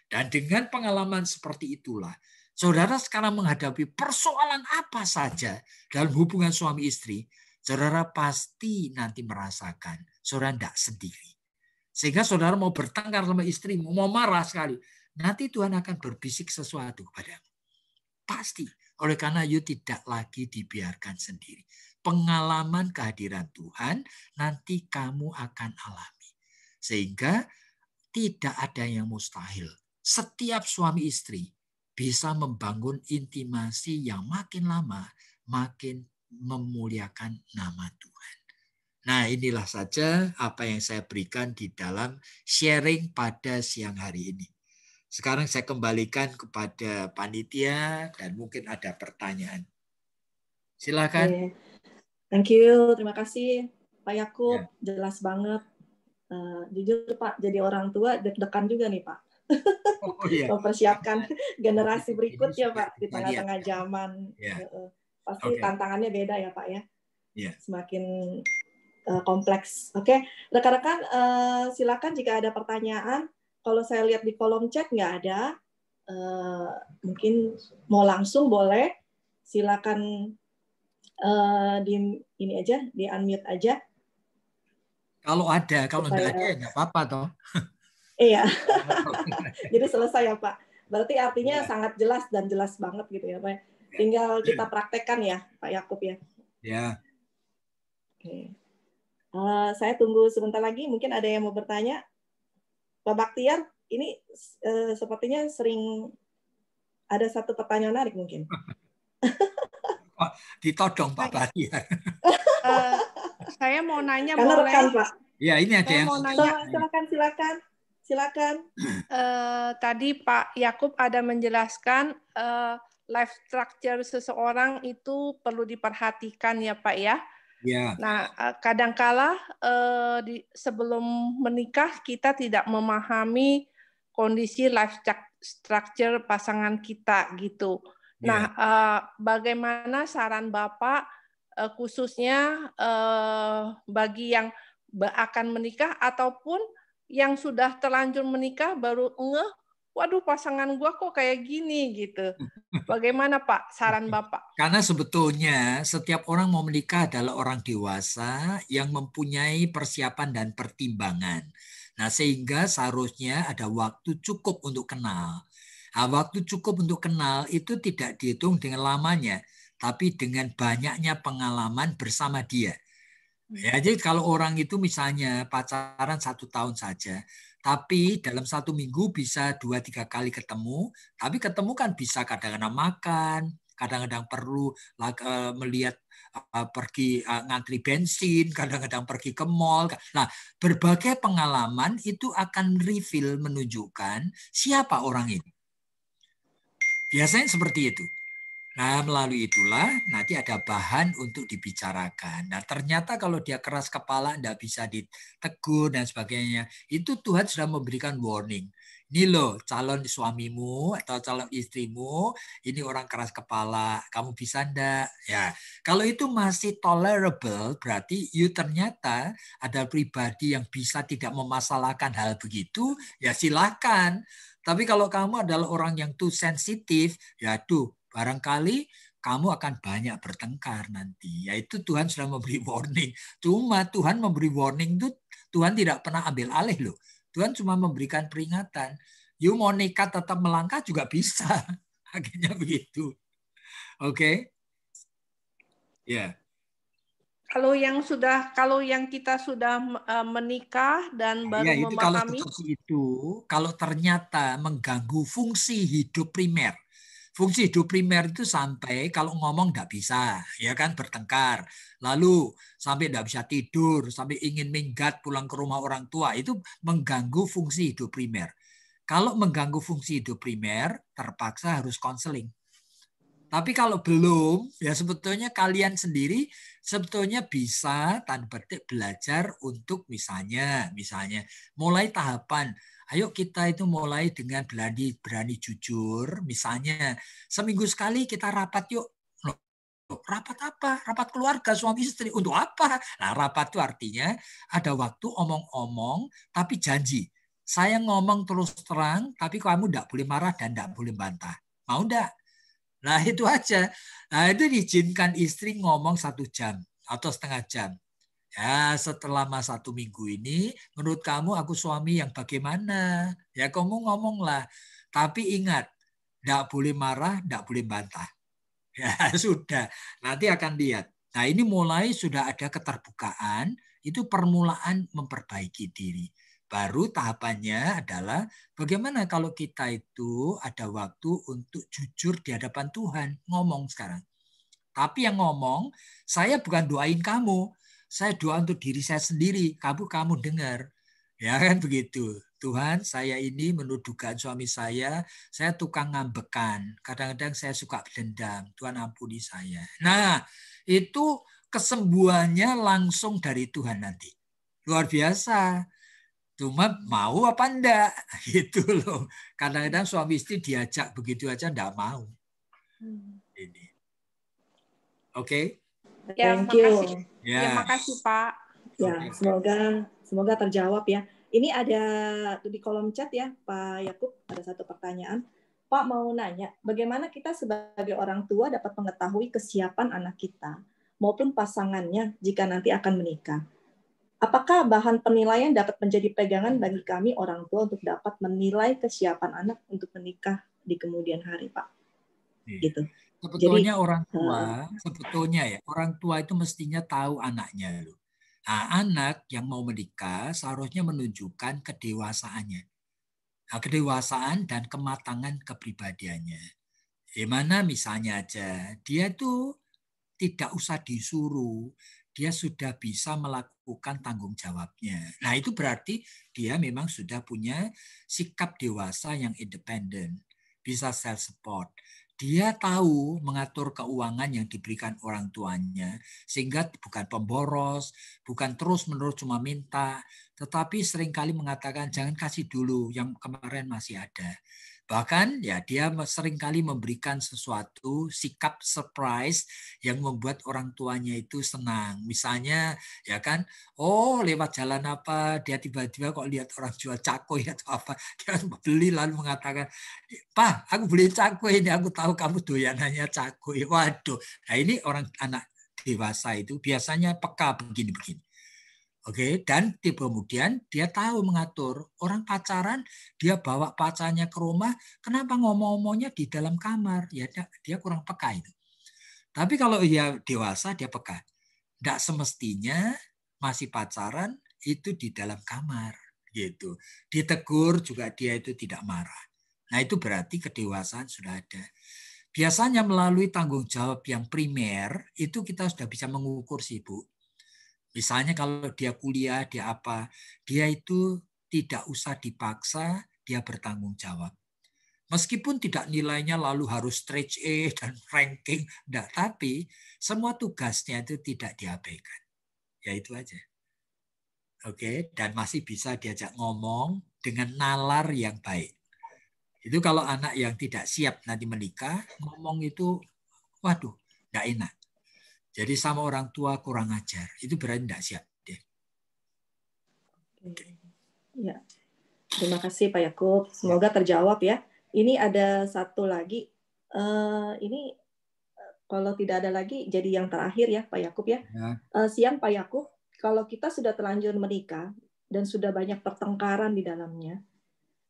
Dan dengan pengalaman seperti itulah, saudara sekarang menghadapi persoalan apa saja dalam hubungan suami istri, saudara pasti nanti merasakan saudara tidak sendiri. Sehingga saudara mau bertengkar sama istri, mau marah sekali, nanti Tuhan akan berbisik sesuatu kepadamu. Pasti. Oleh karena you tidak lagi dibiarkan sendiri. Pengalaman kehadiran Tuhan nanti kamu akan alami. Sehingga tidak ada yang mustahil. Setiap suami istri bisa membangun intimasi yang makin lama makin memuliakan nama Tuhan. Nah, inilah saja apa yang saya berikan di dalam sharing pada siang hari ini. Sekarang saya kembalikan kepada panitia dan mungkin ada pertanyaan. Silakan. Okay. Thank you, terima kasih Pak Yakub, jelas banget. Jujur Pak, jadi orang tua deg-degan juga nih Pak. Oh, iya. Mempersiapkan generasi berikutnya Pak di tengah-tengah zaman. Pasti tantangannya beda ya Pak ya. Semakin kompleks. Oke, rekan-rekan silakan jika ada pertanyaan. Kalau saya lihat di kolom chat nggak ada, mungkin mau langsung boleh. Silakan di ini aja, di unmute aja. Kalau ada, kalau nggak ada nggak apa-apa toh. Iya. Jadi selesai ya Pak. Berarti artinya sangat jelas dan jelas banget gitu ya Pak. Tinggal kita praktekkan ya Pak Yakub ya. Ya. Oke. Saya tunggu sebentar lagi. Mungkin ada yang mau bertanya. Pak Baktiar, ini sepertinya sering ada satu pertanyaan menarik mungkin. Ditodong Pak Baktiar. Saya mau nanya karena boleh? Rekan, Pak. Ya, ini ada yang mau nanya. Silakan. Tadi Pak Yakub ada menjelaskan life structure seseorang itu perlu diperhatikan ya Pak ya. Ya. Nah, kadangkala sebelum menikah kita tidak memahami kondisi life structure pasangan kita gitu. Nah, bagaimana saran Bapak khususnya bagi yang akan menikah ataupun yang sudah terlanjur menikah baru ngeh, waduh pasangan gua kok kayak gini gitu. Bagaimana Pak saran Bapak? Karena sebetulnya setiap orang mau menikah adalah orang dewasa yang mempunyai persiapan dan pertimbangan. Nah, sehingga seharusnya ada waktu cukup untuk kenal. Nah, waktu cukup untuk kenal itu tidak dihitung dengan lamanya, tapi dengan banyaknya pengalaman bersama dia. Ya, jadi kalau orang itu misalnya pacaran 1 tahun saja, tapi dalam 1 minggu bisa 2-3 kali ketemu, tapi ketemu kan bisa kadang-kadang makan, kadang-kadang perlu melihat pergi ngantri bensin, kadang-kadang pergi ke mall. Nah, berbagai pengalaman itu akan reveal menunjukkan siapa orang ini. Biasanya seperti itu. Nah, melalui itulah nanti ada bahan untuk dibicarakan. Nah, ternyata kalau dia keras kepala, tidak bisa ditegur dan sebagainya, itu Tuhan sudah memberikan warning. Ini loh, calon suamimu atau calon istrimu, ini orang keras kepala, kamu bisa enggak? Ya, kalau itu masih tolerable, berarti you ternyata ada pribadi yang bisa tidak memasalahkan hal begitu, ya silahkan. Tapi kalau kamu adalah orang yang too sensitif, ya tuh, barangkali kamu akan banyak bertengkar nanti. Yaitu Tuhan sudah memberi warning. Cuma Tuhan memberi warning itu Tuhan tidak pernah ambil alih loh. Tuhan cuma memberikan peringatan. You mau nekat tetap melangkah juga bisa. Akhirnya begitu. Oke? Ya. Kalau yang kita sudah menikah dan baru itu memahami. Kalau seperti itu, kalau ternyata mengganggu fungsi hidup primer. Fungsi hidup primer itu sampai kalau ngomong nggak bisa, ya kan, bertengkar. Lalu sampai nggak bisa tidur, sampai ingin minggat pulang ke rumah orang tua, itu mengganggu fungsi hidup primer. Kalau mengganggu fungsi hidup primer, terpaksa harus konseling. Tapi kalau belum, ya sebetulnya kalian sendiri sebetulnya bisa tanda petik belajar untuk misalnya mulai tahapan. Ayo kita itu mulai dengan berani jujur. Misalnya seminggu sekali kita rapat yuk. Loh, rapat apa? Rapat keluarga suami istri. Untuk apa? Nah, rapat itu artinya ada waktu omong-omong tapi janji. Saya ngomong terus terang tapi kamu tidak boleh marah dan tidak boleh bantah. Mau enggak? Nah itu aja. Nah itu diizinkan istri ngomong 1 jam atau setengah jam. Ya setelah 1 minggu ini, menurut kamu aku suami yang bagaimana? Ya kamu ngomonglah. Tapi ingat, tidak boleh marah, tidak boleh bantah. Ya sudah, nanti akan lihat. Nah ini mulai sudah ada keterbukaan, itu permulaan memperbaiki diri. Baru tahapannya adalah bagaimana kalau kita itu ada waktu untuk jujur di hadapan Tuhan. Ngomong sekarang. Tapi yang ngomong, saya bukan doain kamu. Saya doa untuk diri saya sendiri. Kamu dengar. Ya kan begitu. Tuhan, saya ini menurut dugaan suami saya tukang ngambekan. Kadang-kadang saya suka dendam. Tuhan ampuni saya. Nah, itu kesembuhannya langsung dari Tuhan nanti. Luar biasa. Cuma mau apa enggak gitu loh. Kadang-kadang suami istri diajak begitu aja enggak mau. Ini. Oke. Ya, Thank you. Ya, makasih Pak. Ya, semoga terjawab ya. Ini ada di kolom chat ya, Pak Yakub, ada satu pertanyaan. Pak mau nanya, bagaimana kita sebagai orang tua dapat mengetahui kesiapan anak kita maupun pasangannya jika nanti akan menikah? Apakah bahan penilaian dapat menjadi pegangan bagi kami orang tua untuk dapat menilai kesiapan anak untuk menikah di kemudian hari, Pak? Gitu. Sebetulnya orang tua itu mestinya tahu anaknya loh. Nah, anak yang mau menikah seharusnya menunjukkan kedewasaannya. Nah, kedewasaan dan kematangan kepribadiannya. Di mana misalnya aja dia tuh tidak usah disuruh, dia sudah bisa melakukan tanggung jawabnya. Nah, itu berarti dia memang sudah punya sikap dewasa yang independen, bisa self support. Dia tahu mengatur keuangan yang diberikan orang tuanya, sehingga bukan pemboros, bukan terus-menerus cuma minta, tetapi seringkali mengatakan jangan kasih dulu, yang kemarin masih ada. Bahkan ya dia seringkali memberikan sesuatu sikap surprise yang membuat orang tuanya itu senang. Misalnya ya kan, oh lewat jalan apa dia tiba-tiba kok lihat orang jual cakwe atau apa, dia beli lalu mengatakan, "Pak, aku beli cakwe ini, aku tahu kamu doyanannya cakwe." Waduh. Nah ini orang anak dewasa itu biasanya peka begini-begini. Oke, dan kemudian dia tahu mengatur. Orang pacaran, dia bawa pacarnya ke rumah, kenapa ngomong-ngomongnya di dalam kamar? Ya dia kurang peka itu. Tapi kalau dia dewasa, dia peka. Tidak semestinya masih pacaran itu di dalam kamar. Gitu. Ditegur juga dia itu tidak marah. Nah itu berarti kedewasaan sudah ada. Biasanya melalui tanggung jawab yang primer, itu kita sudah bisa mengukur sih Bu. Misalnya kalau dia kuliah, dia apa, dia itu tidak usah dipaksa, dia bertanggung jawab. Meskipun tidak nilainya lalu harus stretch A dan ranking, enggak, tapi semua tugasnya itu tidak diabaikan. Ya itu aja. Oke, dan masih bisa diajak ngomong dengan nalar yang baik. Itu kalau anak yang tidak siap nanti menikah, ngomong itu, waduh, enggak enak. Jadi sama orang tua kurang ajar, itu berarti enggak siap deh. Ya, terima kasih Pak Yakub. Semoga terjawab ya. Ini ada satu lagi. Ini kalau tidak ada lagi, jadi yang terakhir ya Pak Yakub ya. Siang Pak Yakub, kalau kita sudah terlanjur menikah dan sudah banyak pertengkaran di dalamnya,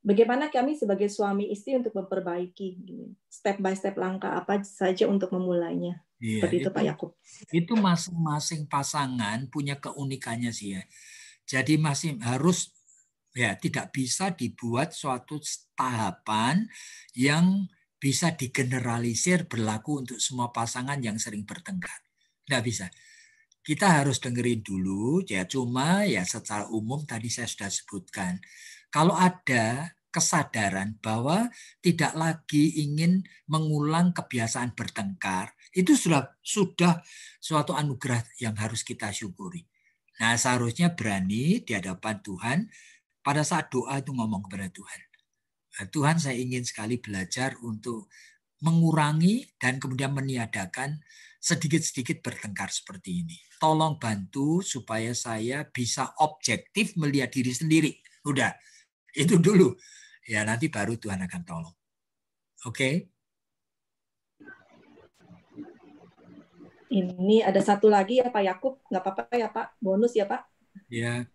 bagaimana kami sebagai suami istri untuk memperbaiki step by step langkah apa saja untuk memulainya? Seperti itu Pak Yakub. Itu masing-masing pasangan punya keunikannya sih ya. Jadi masih harus ya tidak bisa dibuat suatu tahapan yang bisa digeneralisir berlaku untuk semua pasangan yang sering bertengkar. Nggak bisa. Kita harus dengerin dulu, ya cuma ya secara umum tadi saya sudah sebutkan. Kalau ada kesadaran bahwa tidak lagi ingin mengulang kebiasaan bertengkar, itu sudah suatu anugerah yang harus kita syukuri. Nah, seharusnya berani di hadapan Tuhan pada saat doa itu ngomong kepada Tuhan. Tuhan, saya ingin sekali belajar untuk mengurangi dan kemudian meniadakan sedikit-sedikit bertengkar seperti ini. Tolong bantu supaya saya bisa objektif melihat diri sendiri. Udah, itu dulu. Ya nanti baru Tuhan akan tolong. Oke? Ini ada satu lagi ya Pak Yakub. Nggak apa-apa ya Pak? Bonus ya Pak? Ya.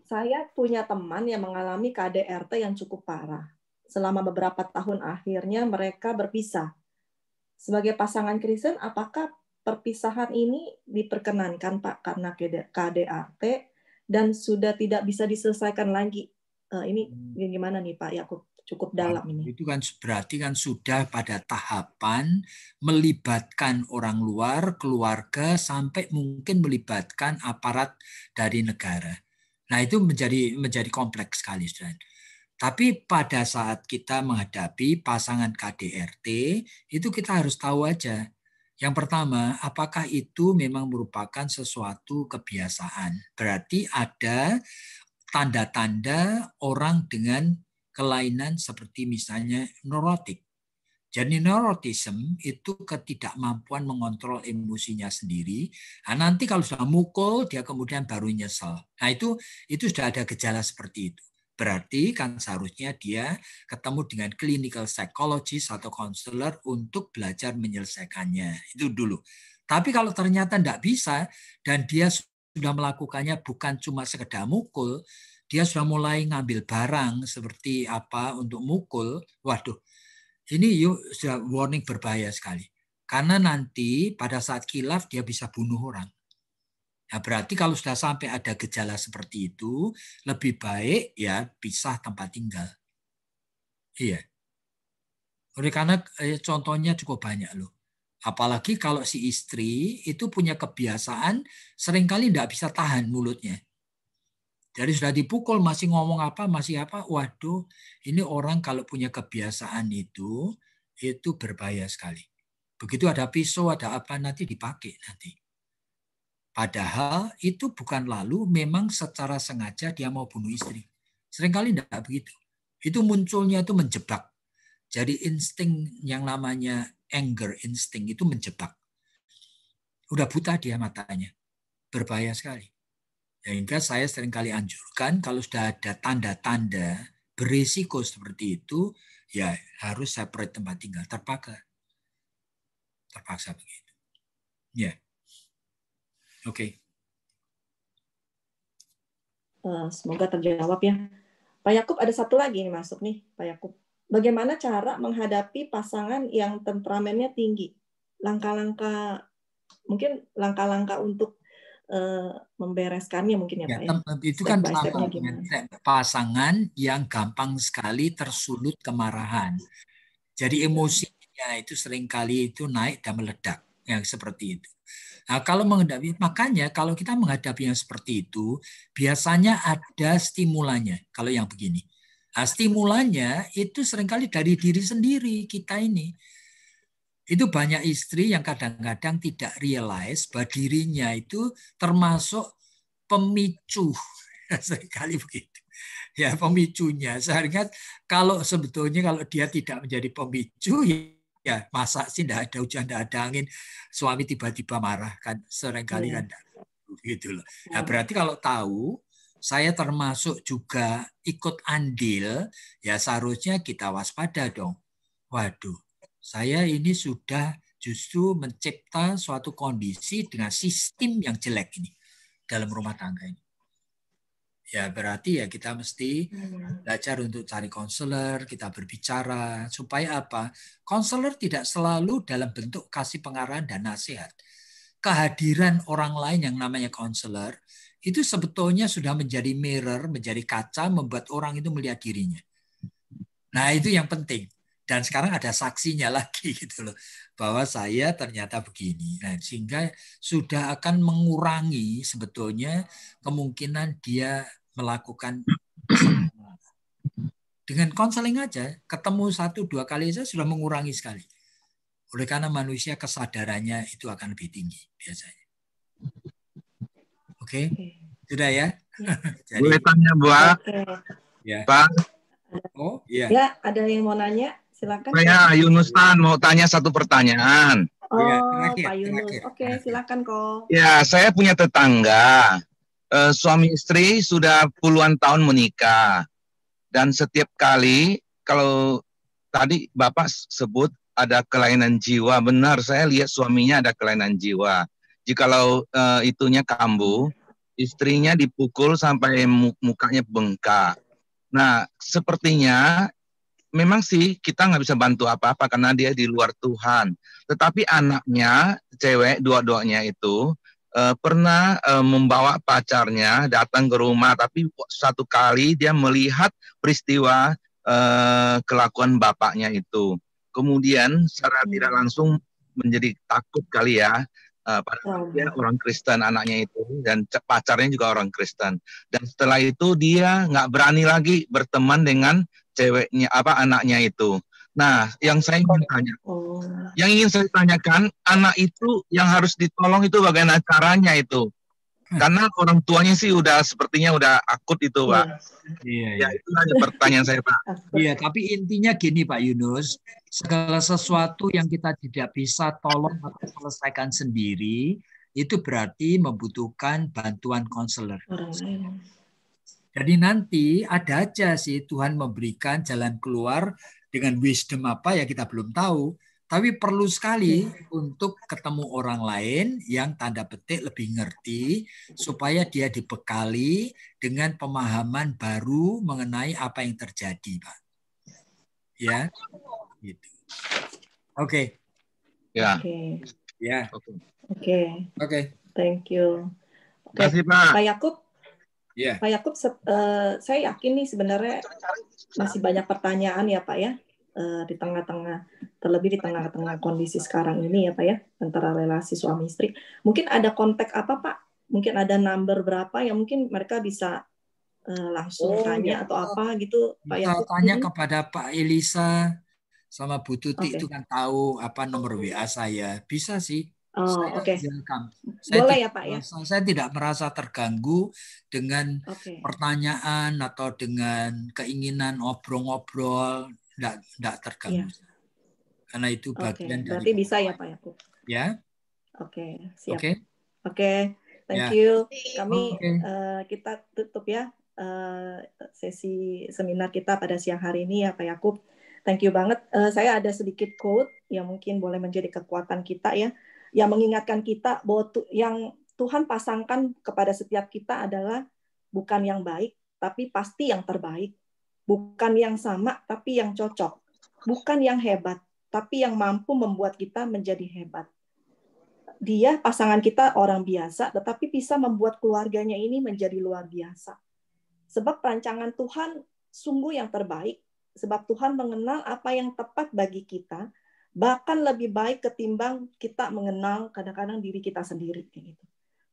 Saya punya teman yang mengalami KDRT yang cukup parah. Selama beberapa tahun akhirnya mereka berpisah. Sebagai pasangan Kristen, apakah perpisahan ini diperkenankan Pak karena KDRT dan sudah tidak bisa diselesaikan lagi? Ini gimana nih Pak Yakub? Cukup dalam ini. Itu kan berarti kan sudah pada tahapan melibatkan orang luar, keluarga, sampai mungkin melibatkan aparat dari negara. Nah itu menjadi kompleks sekali, saudara. Tapi pada saat kita menghadapi pasangan KDRT, itu kita harus tahu aja. Yang pertama, apakah itu memang merupakan sesuatu kebiasaan? Berarti ada tanda-tanda orang dengan kelainan seperti misalnya neurotik. Jadi neurotism itu ketidakmampuan mengontrol emosinya sendiri. Nah, nanti kalau sudah mukul, dia kemudian baru nyesel. Nah itu sudah ada gejala seperti itu. Berarti kan seharusnya dia ketemu dengan clinical psychologist atau counselor untuk belajar menyelesaikannya. Itu dulu. Tapi kalau ternyata tidak bisa dan dia sudah melakukannya bukan cuma sekedar mukul, dia sudah mulai ngambil barang seperti apa untuk mukul, waduh, ini sudah warning berbahaya sekali. Karena nanti pada saat khilaf dia bisa bunuh orang. Nah, berarti kalau sudah sampai ada gejala seperti itu, lebih baik ya pisah tempat tinggal. Iya. Oleh karena contohnya cukup banyak loh. Apalagi kalau si istri itu punya kebiasaan seringkali tidak bisa tahan mulutnya. Jadi sudah dipukul masih ngomong apa, masih apa. Waduh, ini orang kalau punya kebiasaan itu berbahaya sekali. Begitu ada pisau, ada apa nanti dipakai nanti. Padahal itu bukan lalu memang secara sengaja dia mau bunuh istri. Seringkali tidak begitu. Itu munculnya itu menjebak. Jadi insting yang namanya anger insting itu menjebak. Udah buta dia matanya. Berbahaya sekali. Sehingga saya seringkali anjurkan kalau sudah ada tanda-tanda berisiko seperti itu, ya harus separate tempat tinggal. Terpaksa begitu. Ya. Oke. Semoga terjawab ya. Pak Yakub, ada satu lagi nih masuk nih, Pak Yakub. Bagaimana cara menghadapi pasangan yang temperamennya tinggi? Langkah-langkah untuk membereskannya mungkin ya Pak ya? Itu kan pasangan yang gampang sekali tersulut kemarahan. Jadi emosinya itu seringkali itu naik dan meledak, yang seperti itu. Nah, makanya kalau kita menghadapi yang seperti itu, biasanya ada stimulannya. Kalau yang begini, Nah, stimulannya itu seringkali dari diri sendiri kita ini. Itu banyak istri yang kadang-kadang tidak realize bahwa dirinya itu termasuk pemicu. Seringkali begitu. Ya, pemicunya. Sehingga kalau sebetulnya kalau dia tidak menjadi pemicu, ya masa sih tidak ada hujan, tidak ada angin, suami tiba-tiba marah kan. Seringkali kan gitu loh. Nah, berarti kalau tahu saya termasuk juga ikut andil, ya seharusnya kita waspada dong. Waduh, saya ini sudah justru mencipta suatu kondisi dengan sistem yang jelek ini dalam rumah tangga ini. Ya berarti ya kita mesti belajar untuk cari konselor, kita berbicara. Supaya apa? Konselor tidak selalu dalam bentuk kasih pengarahan dan nasihat. Kehadiran orang lain yang namanya konselor, itu sebetulnya sudah menjadi mirror, menjadi kaca, membuat orang itu melihat dirinya. Nah itu yang penting. Dan sekarang ada saksinya lagi gitu loh, bahwa saya ternyata begini. Nah, sehingga sudah akan mengurangi sebetulnya kemungkinan dia melakukan dengan konseling aja, ketemu 1-2 kali saja sudah mengurangi sekali. Oleh karena manusia kesadarannya itu akan lebih tinggi biasanya. Oke, sudah ya. Jadi, boleh tanya, Mbak? Ya. Pak. Oh, iya. Ya, ada yang mau nanya? Silakan. Saya Yunus Tan mau tanya satu pertanyaan. Oh, ya, Pak Yunus. Oke, silakan kok. Ya, saya punya tetangga. Suami istri sudah puluhan tahun menikah. Dan setiap kali, kalau tadi Bapak sebut ada kelainan jiwa, benar, saya lihat suaminya ada kelainan jiwa. Jikalau itunya kambuh, istrinya dipukul sampai mukanya bengkak. Nah, sepertinya memang sih kita nggak bisa bantu apa-apa karena dia di luar Tuhan. Tetapi anaknya, cewek, dua-duanya itu pernah membawa pacarnya datang ke rumah, tapi satu kali dia melihat peristiwa kelakuan bapaknya itu. Kemudian secara tidak langsung menjadi takut kali ya, padahal dia orang Kristen anaknya itu, dan pacarnya juga orang Kristen. Dan setelah itu dia nggak berani lagi berteman dengan ceweknya, anaknya itu. Nah, yang saya ingin tanya, yang ingin saya tanyakan, anak itu yang harus ditolong itu bagaimana caranya itu? Karena orang tuanya sih udah sepertinya udah akut itu, Pak. Iya. Itu hanya pertanyaan saya, Pak. Iya, tapi intinya gini, Pak Yunus, segala sesuatu yang kita tidak bisa tolong atau selesaikan sendiri, itu berarti membutuhkan bantuan konselor. Jadi nanti ada aja sih Tuhan memberikan jalan keluar dengan wisdom apa ya kita belum tahu. Tapi perlu sekali untuk ketemu orang lain yang tanda petik lebih ngerti supaya dia dibekali dengan pemahaman baru mengenai apa yang terjadi, Pak. Ya, gitu. Oke. Ya. Ya. Oke. Thank you. Terima kasih, Pak. Pak Yakub. Ya. Pak Yakub, saya yakin nih sebenarnya masih banyak pertanyaan ya, Pak ya. Di tengah-tengah, terlebih di tengah-tengah kondisi sekarang ini ya Pak ya, antara relasi suami istri. Mungkin ada kontak apa Pak? Mungkin ada number berapa yang mungkin mereka bisa langsung tanya atau apa gitu Pak bisa Yakub? Tanya kepada Pak Elisa sama Bu Tuti itu kan tahu apa nomor WA saya. Bisa sih. Oke. Boleh ya Pak ya? Saya tidak merasa terganggu dengan pertanyaan atau dengan keinginan ngobrol-ngobrol. Tidak terganggu. Karena itu bagian dari... Berarti bisa ya Pak Yakub? Ya. Oke, siap. Oke. Thank you. Kami kita tutup ya sesi seminar kita pada siang hari ini ya Pak Yakub. Thank you banget. Saya ada sedikit quote yang mungkin boleh menjadi kekuatan kita ya, yang mengingatkan kita bahwa yang Tuhan pasangkan kepada setiap kita adalah bukan yang baik, tapi pasti yang terbaik. Bukan yang sama, tapi yang cocok. Bukan yang hebat, tapi yang mampu membuat kita menjadi hebat. Dia, pasangan kita orang biasa, tetapi bisa membuat keluarganya ini menjadi luar biasa. Sebab rancangan Tuhan sungguh yang terbaik, sebab Tuhan mengenal apa yang tepat bagi kita, bahkan lebih baik ketimbang kita mengenal kadang-kadang diri kita sendiri.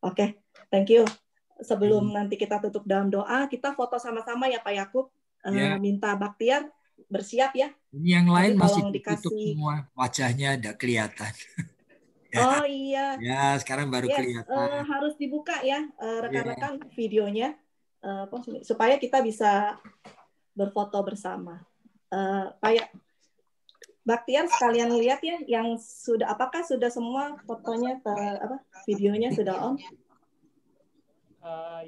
Oke, thank you. Sebelum nanti kita tutup dalam doa, kita foto sama-sama ya Pak Yakub. minta Baktiar bersiap ya. Ini yang lain Nanti masih tolong ditutup dikasih. semua, wajahnya tidak kelihatan. Oh iya. Ya, sekarang baru kelihatan. Harus dibuka ya rekan-rekan videonya supaya kita bisa berfoto bersama. Pak Baktiar sekalian lihat ya yang sudah, apakah sudah semua fotonya videonya sudah on?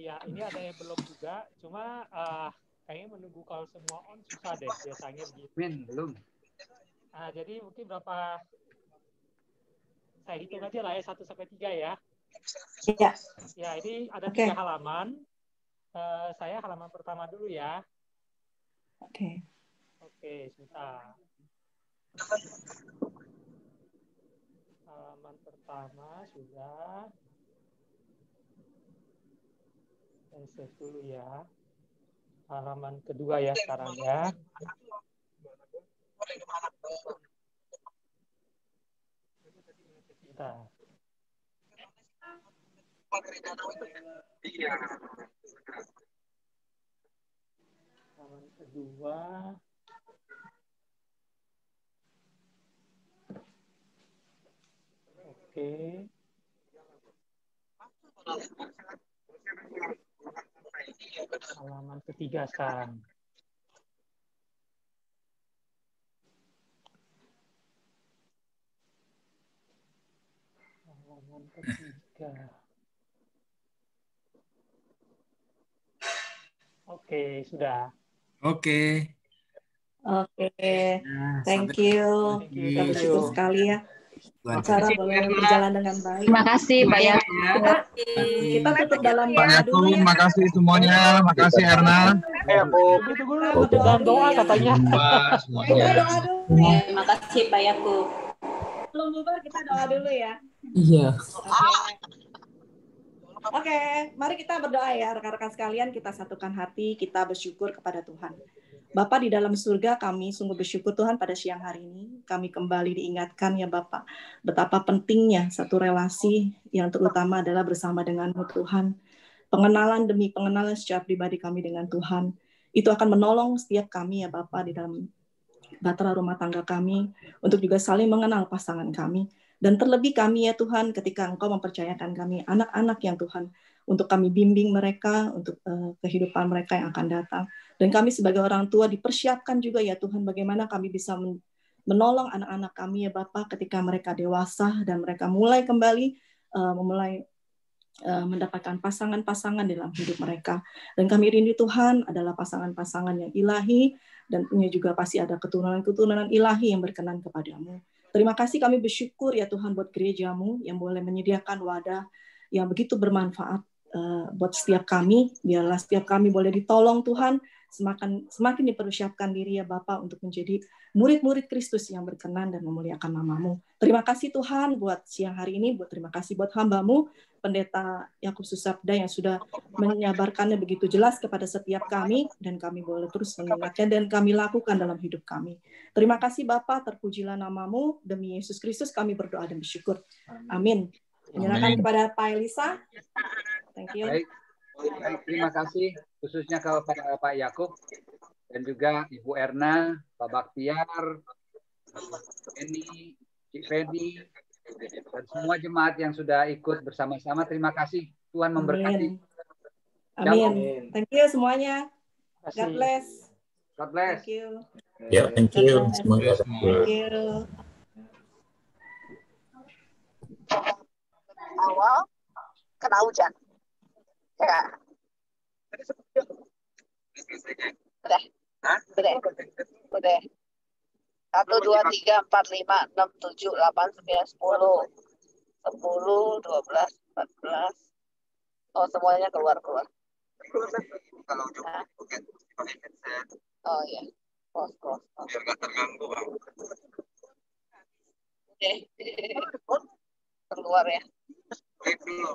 Ya, ini ada yang belum juga, cuma kayaknya menunggu kalau semua on susah deh biasanya gitu. Belum. Jadi mungkin berapa? Saya hitung aja lah ya 1 sampai 3 ya. Iya. Ya, ini ada 3 halaman. Saya halaman pertama dulu ya. Oke, sebentar. Halaman pertama sudah. Saya save dulu ya. Halaman kedua ya sekarang ya. Bentar. Halaman kedua. Oke. Halaman ketiga sekarang. Halaman ketiga. Oke, sudah. Oke. Thank you. Kita bersyukur sekali ya. Acara boleh berjalan dengan baik. Terima kasih Pak Yakub. Kita tutup dalam doa dulu ya. Makasih semuanya, makasih Erna. Dalam doa katanya. Kita doa dulu ya. Terima kasih Pak Yakub. Belum bubar, kita doa dulu ya. Iya. Oke, mari kita berdoa ya rekan-rekan sekalian, kita satukan hati, kita bersyukur kepada Tuhan. Bapa di dalam surga, kami sungguh bersyukur Tuhan pada siang hari ini. Kami kembali diingatkan ya Bapak, betapa pentingnya satu relasi yang terutama adalah bersama dengan-Mu Tuhan. Pengenalan demi pengenalan secara pribadi kami dengan Tuhan. Itu akan menolong setiap kami ya Bapak di dalam bahtera rumah tangga kami, untuk juga saling mengenal pasangan kami. Dan terlebih kami ya Tuhan, ketika Engkau mempercayakan kami anak-anak yang Tuhan, untuk kami bimbing mereka, untuk kehidupan mereka yang akan datang. Dan kami sebagai orang tua dipersiapkan juga ya Tuhan, bagaimana kami bisa menolong anak-anak kami ya Bapak ketika mereka dewasa dan mereka mulai kembali mendapatkan pasangan-pasangan dalam hidup mereka. Dan kami rindu Tuhan adalah pasangan-pasangan yang ilahi, dan punya juga pasti ada keturunan-keturunan ilahi yang berkenan kepadamu. Terima kasih, kami bersyukur ya Tuhan buat gerejamu yang boleh menyediakan wadah yang begitu bermanfaat buat setiap kami. Biarlah setiap kami boleh ditolong Tuhan, semakin dipersiapkan diri ya Bapa untuk menjadi murid-murid Kristus yang berkenan dan memuliakan nama-Mu. Terima kasih Tuhan buat siang hari ini, terima kasih buat hamba-Mu, Pendeta Yakub Susabda yang sudah menyabarkannya begitu jelas kepada setiap kami, dan kami boleh terus mengingatnya dan kami lakukan dalam hidup kami. Terima kasih Bapa, terpujilah nama-Mu, demi Yesus Kristus kami berdoa dan bersyukur. Amin. Menyerahkan kepada Pak Elisa. Thank you. Baik, terima kasih khususnya kepada Pak Yakub dan juga Ibu Erna, Pak Baktiar, Eni, Cik Fedi, dan semua jemaat yang sudah ikut bersama-sama. Terima kasih. Tuhan memberkati. Amin. Thank you semuanya. God bless. God bless. Thank you. Ya, thank you. Semoga. Thank you. Awal kena hujan. Ya. Udah. Udah. 1, 2, 3, 4, 5, 6, 7, 8, 9, 10. 10, 12, 14. Oh, semuanya keluar. Kalau oh iya. Close. Biar nggak terganggu, Bang. Oke. Keluar ya. Break dulu.